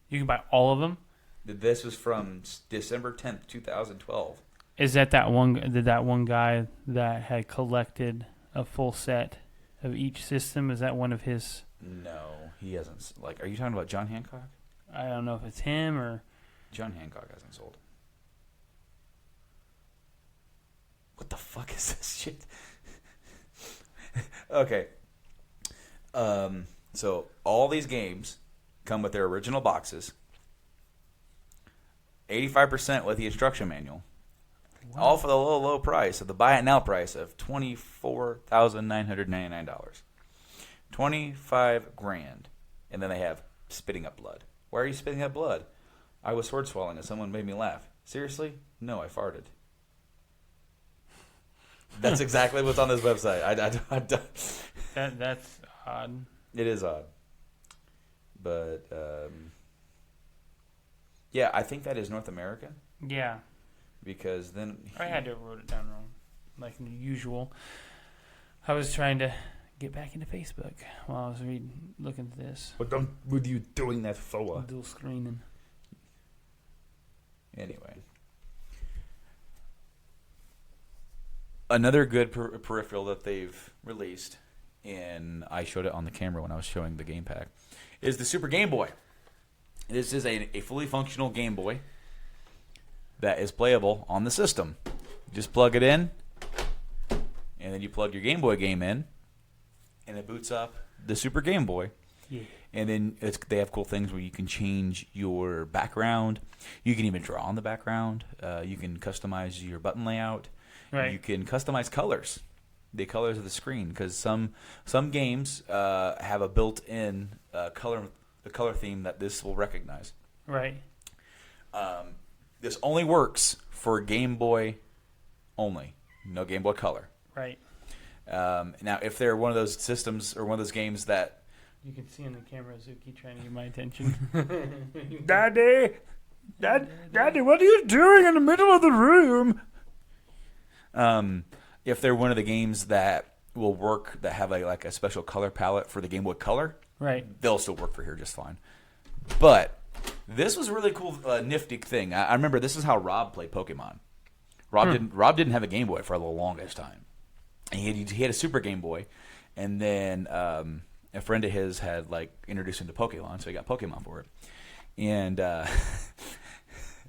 You can buy all of them? This was from December 10th, 2012. Is that one guy that had collected a full set of each system? Is that one of his? No, he hasn't. Are you talking about John Hancock? I don't know if it's him or... John Hancock hasn't sold. What the fuck is this shit? Okay. So all these games come with their original boxes. 85% with the instruction manual. Wow. All for the low price of the buy it now price of $24,999. 25 grand. And then they have spitting up blood. Why are you spitting up blood? I was sword swallowing and someone made me laugh. Seriously? No, I farted. That's exactly what's on this website. That's odd. It is odd. But, yeah, I think that is North America. Yeah. Because then... I had to have wrote it down wrong. Like usual. I was trying to get back into Facebook while I was looking at this. What were you doing that for? Dual screening. Anyway. Another good peripheral that they've released, and I showed it on the camera when I was showing the game pack, is the Super Game Boy. This is a fully functional Game Boy that is playable on the system. Just plug it in, and then you plug your Game Boy game in, and it boots up the Super Game Boy. Yeah. And then they have cool things where you can change your background. You can even draw on the background. You can customize your button layout. Right. You can customize colors, the colors of the screen, because some games have a built-in color theme that this will recognize. Right. This only works for Game Boy only, no Game Boy Color. Right. Now, if they're one of those systems or one of those games that you can see in the camera Zuki trying to get my attention. Daddy, Daddy, what are you doing in the middle of the room? If they're one of the games that will work, that have like a special color palette for the Game Boy Color, Right. they'll still work for here just fine. But this was a really cool, nifty thing. I remember this is how Rob played Pokemon. Rob didn't have a Game Boy for the longest time. And he had a Super Game Boy, and then a friend of his had like introduced him to Pokemon, so he got Pokemon for it. And I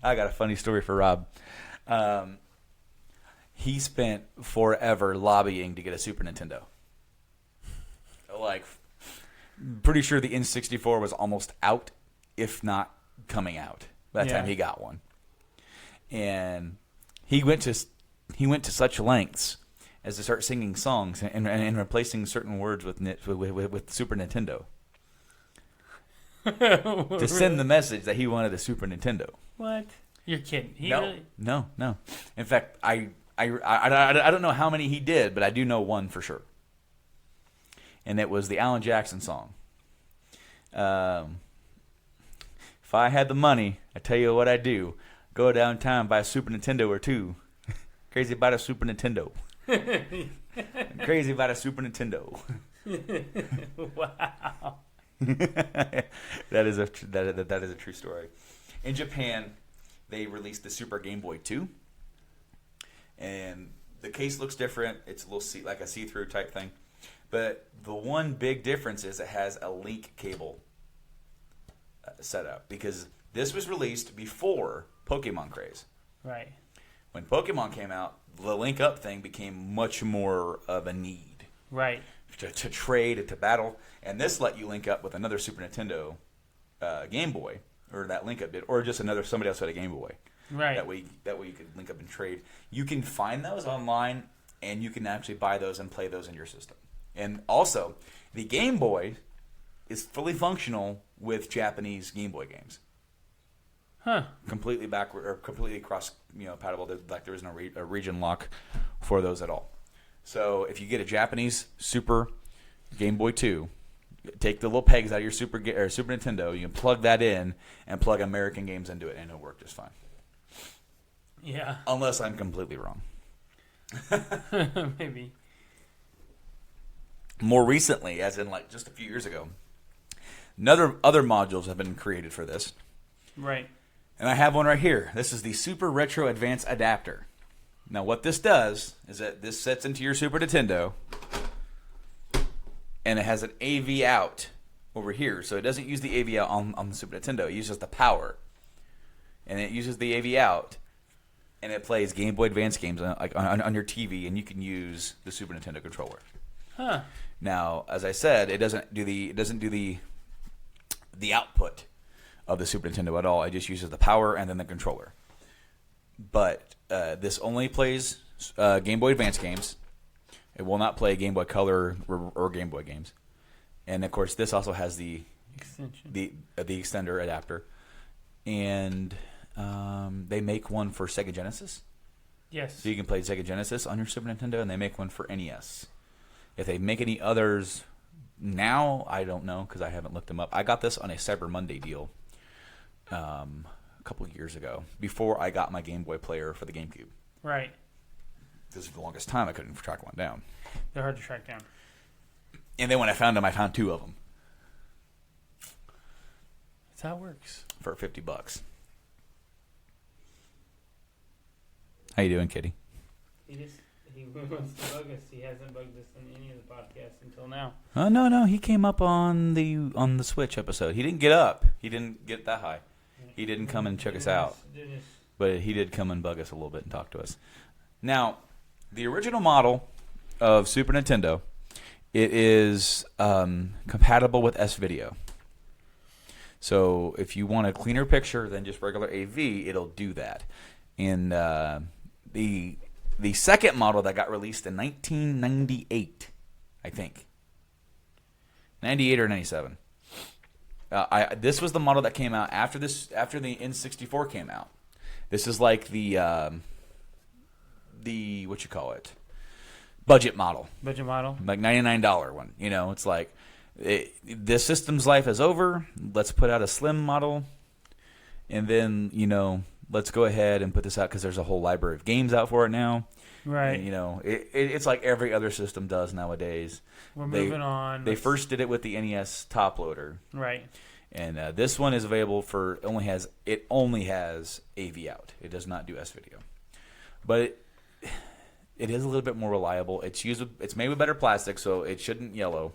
got a funny story for Rob. He spent forever lobbying to get a Super Nintendo. Like, pretty sure the N64 was almost out, if not coming out, by the time he got one. And he went to such lengths as to start singing songs and replacing certain words with Super Nintendo. To send the message that he wanted a Super Nintendo. What? You're kidding. No. In fact, I don't know how many he did, but I do know one for sure. And it was the Alan Jackson song. If I had the money, I tell you what I'd do. Go downtown, buy a Super Nintendo or two. Crazy about a Super Nintendo. Crazy about a Super Nintendo. Wow. that is a true story. In Japan, they released the Super Game Boy 2, and the case looks different. It's a little like a see-through type thing, but the one big difference is it has a link cable set up, because this was released before Pokemon craze. Right. When Pokemon came out, the link up thing became much more of a need. Right. To trade and to battle, and this let you link up with another Super Nintendo Game Boy, or that link up did, or just somebody else had a Game Boy. Right. That way you could link up and trade. You can find those online, and you can actually buy those and play those in your system. And also, the Game Boy is fully functional with Japanese Game Boy games. Huh. Completely backward or completely cross compatible. Like there is no region lock for those at all. So if you get a Japanese Super Game Boy 2, take the little pegs out of your Super Nintendo, you can plug that in and plug American games into it, and it'll work just fine. Yeah. Unless I'm completely wrong. Maybe. More recently, as in like just a few years ago, other modules have been created for this. Right. And I have one right here. This is the Super Retro Advance Adapter. Now, what this does is that this sets into your Super Nintendo, and it has an AV out over here. So it doesn't use the AV out on the Super Nintendo. It uses the power. And it uses the AV out, and it plays Game Boy Advance games on your TV, and you can use the Super Nintendo controller. Huh. Now, as I said, it doesn't do the output of the Super Nintendo at all. It just uses the power and then the controller. But this only plays Game Boy Advance games. It will not play Game Boy Color or Game Boy games. And of course, this also has the Extension. the extender adapter. And they make one for Sega Genesis. Yes. So you can play Sega Genesis on your Super Nintendo, and they make one for NES. If they make any others now, I don't know, because I haven't looked them up. I got this on a Cyber Monday deal a couple of years ago, before I got my Game Boy player for the GameCube. Right. This is the longest time I couldn't track one down. They're hard to track down. And then when I found them, I found two of them. That's how it works. For $50. How you doing, Kitty? He wants to bug us. He hasn't bugged us in any of the podcasts until now. Oh no, he came up on the Switch episode. He didn't get up. He didn't get that high. He didn't come and check us out. But he did come and bug us a little bit and talk to us. Now, the original model of Super Nintendo, it is compatible with S-Video. So if you want a cleaner picture than just regular AV, it'll do that. And the second model that got released in 1998, I think. 98 or 97. This was the model that came out after the N64 came out. This is like the what you call it, budget model. Budget model. Like $99 one. It's like this system's life is over. Let's put out a slim model, and then, let's go ahead and put this out because there's a whole library of games out for it now. Right. And, it's like every other system does nowadays. We're moving on. They first did it with the NES top loader. Right. And this one is available for it only has AV out. It does not do S video, but it is a little bit more reliable. It's made with better plastic, so it shouldn't yellow.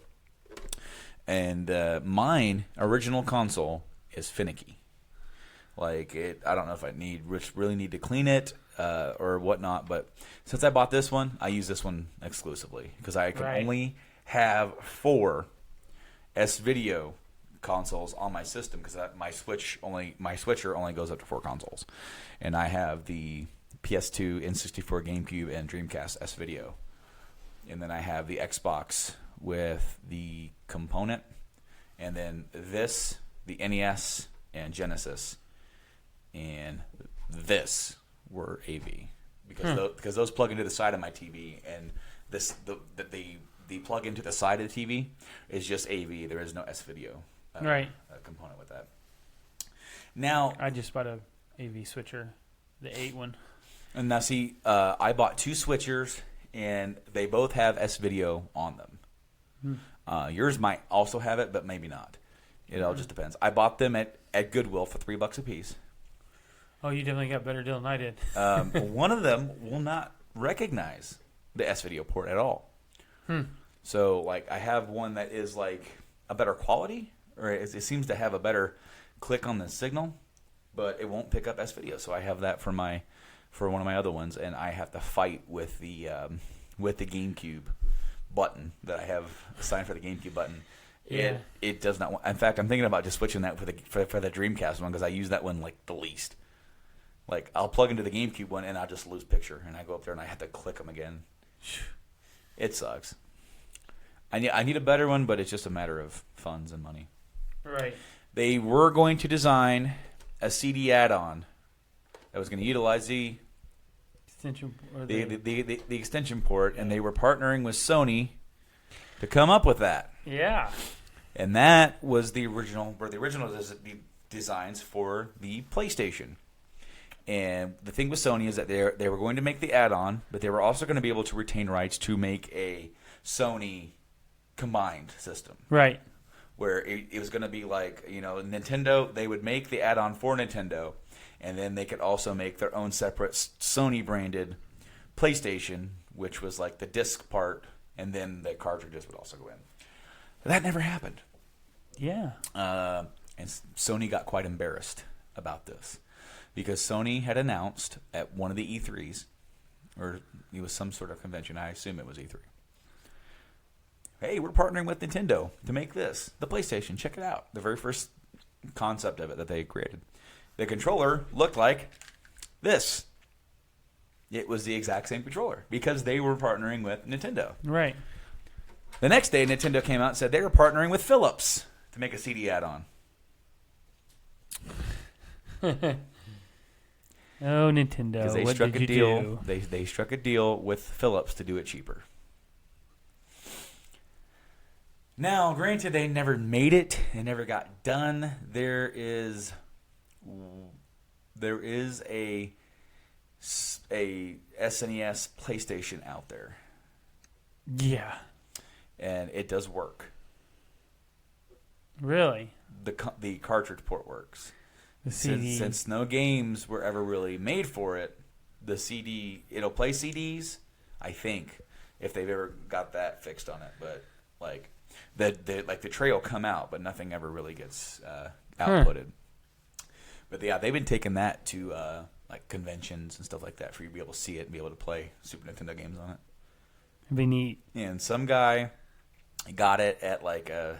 And mine original console is finicky. Like I don't know if I really need to clean it or whatnot. But since I bought this one, I use this one exclusively because I can only have 4 S video consoles on my system because my switcher only goes up to 4 consoles, and I have the PS2, N64, GameCube, and Dreamcast S video, and then I have the Xbox with the component, and then the NES and Genesis, and this were AV because those plug into the side of my TV, and the plug into the side of the TV is just AV. There is no S video component with that. Now I just bought a AV switcher, the 8 one. And now see, I bought 2 switchers, and they both have S video on them. Yours might also have it, but maybe not. It all just depends. I bought them at Goodwill for $3 a piece. Oh, you definitely got a better deal than I did. One of them will not recognize the S video port at all. So, like, I have one that is like a better quality, or it seems to have a better click on the signal, but it won't pick up S video. So I have that for one of my other ones, and I have to fight with the GameCube button that I have assigned for the GameCube button. Yeah. It does not. In fact, I'm thinking about just switching that for the Dreamcast one because I use that one like the least. Like I'll plug into the GameCube one and I'll just lose picture, and I go up there and I have to click them again. It sucks. I need a better one, but it's just a matter of funds and money. Right. They were going to design a CD add-on that was going to utilize the extension or the extension port, and they were partnering with Sony to come up with that. Yeah. And that was the original designs for the PlayStation. And the thing with Sony is that they were going to make the add-on, but they were also going to be able to retain rights to make a Sony combined system. Right. Where it was going to be like, Nintendo, they would make the add-on for Nintendo, and then they could also make their own separate Sony-branded PlayStation, which was like the disc part, and then the cartridges would also go in. But that never happened. Yeah. And Sony got quite embarrassed about this because Sony had announced at one of the E3s, or it was some sort of convention, I assume it was E3. Hey, we're partnering with Nintendo to make this, the PlayStation. Check it out. The very first concept of it that they created. The controller looked like this. It was the exact same controller because they were partnering with Nintendo. Right. The next day, Nintendo came out and said they were partnering with Philips to make a CD add-on. Oh, Nintendo! They what struck did a you deal. do? They struck a deal with Philips to do it cheaper. Now, granted, they never made it. It never got done. There is a SNES PlayStation out there. Yeah. And it does work. Really? The cartridge port works. The CD. Since no games were ever really made for it, the CD, it'll play CDs, I think, if they've ever got that fixed on it. But like the tray will come out, but nothing ever really gets outputted. But yeah, they've been taking that to like conventions and stuff like that for you to be able to see it and be able to play Super Nintendo games on it. It'd be neat. And some guy got it at like a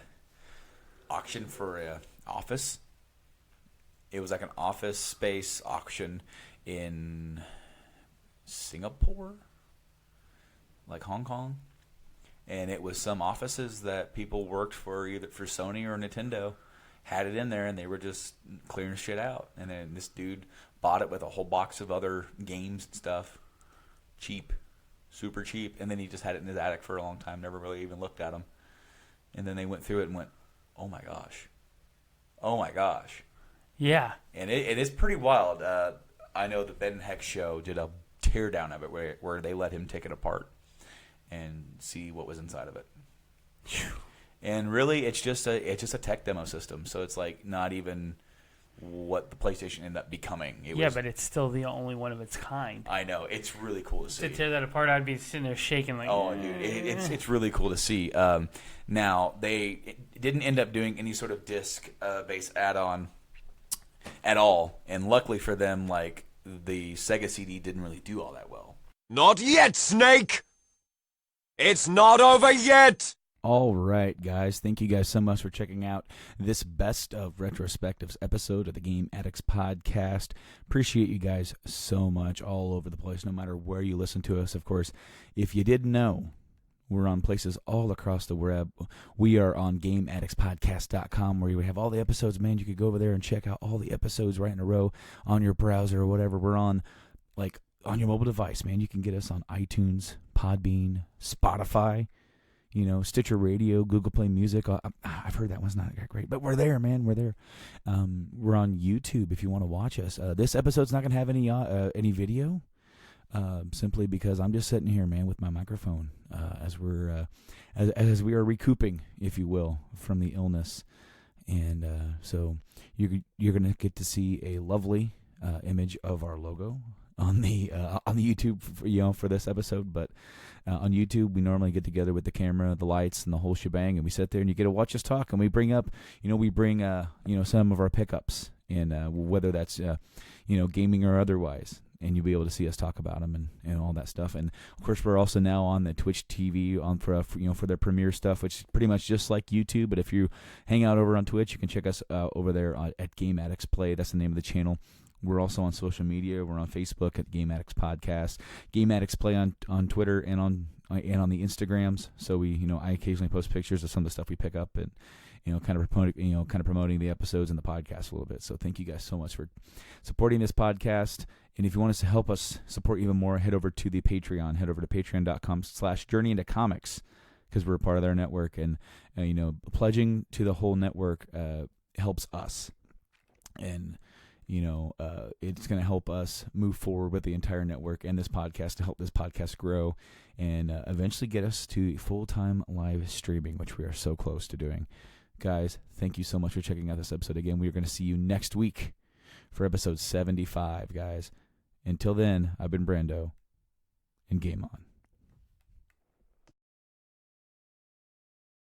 auction for a office. It was like an office space auction in Singapore, like Hong Kong. And it was some offices that people worked for, either for Sony or Nintendo, had it in there, and they were just clearing shit out. And then this dude bought it with a whole box of other games and stuff, cheap, super cheap. And then he just had it in his attic for a long time, never really even looked at them. And then they went through it and went, oh my gosh. Yeah. And it is pretty wild. I know the Ben Heck show did a teardown of it where they let him take it apart and see what was inside of it. And really, it's just a tech demo system. So it's like not even what the PlayStation ended up becoming. But it's still the only one of its kind. I know. It's really cool to see. To tear that apart, I'd be sitting there shaking like... Oh, dude. It's really cool to see. Now, they didn't end up doing any sort of disc-based add-on at all. And luckily for them, like, the Sega CD didn't really do all that well. Not yet, Snake! It's not over yet! All right, guys. Thank you guys so much for checking out this Best of Retrospectives episode of the Game Addicts podcast. Appreciate you guys so much all over the place, no matter where you listen to us. Of course, if you didn't know, we're on places all across the web. We are on GameAddictsPodcast.com, where you have all the episodes. Man, you could go over there and check out all the episodes right in a row on your browser or whatever. We're on, like, on your mobile device, man. You can get us on iTunes, Podbean, Spotify, Stitcher Radio, Google Play Music. I've heard that one's not that great, but we're there, man. We're there. We're on YouTube if you want to watch us. This episode's not going to have any video, simply because I'm just sitting here, man, with my microphone as we are recouping, if you will, from the illness. And so you're going to get to see a lovely image of our logo on the YouTube for this episode, but on YouTube we normally get together with the camera, the lights, and the whole shebang, and we sit there and you get to watch us talk, and we bring up some of our pickups, and whether that's gaming or otherwise, and you'll be able to see us talk about them and all that stuff. And of course we're also now on the Twitch TV for their premiere stuff, which is pretty much just like YouTube, but if you hang out over on Twitch, you can check us over there at Game Addicts Play. That's the name of the channel. We're also on social media. We're on Facebook at Game Addicts Podcast, Game Addicts Play on Twitter and on the Instagrams. So I occasionally post pictures of some of the stuff we pick up and kind of promoting the episodes and the podcast a little bit. So thank you guys so much for supporting this podcast. And if you want us to help us support even more, head over to the Patreon. Head over to patreon.com/journeyintocomics, because we're a part of their network, and pledging to the whole network helps us. And it's going to help us move forward with the entire network and this podcast to help this podcast grow and eventually get us to full-time live streaming, which we are so close to doing. Guys, thank you so much for checking out this episode. Again, we are going to see you next week for episode 75, guys. Until then, I've been Brando, and game on.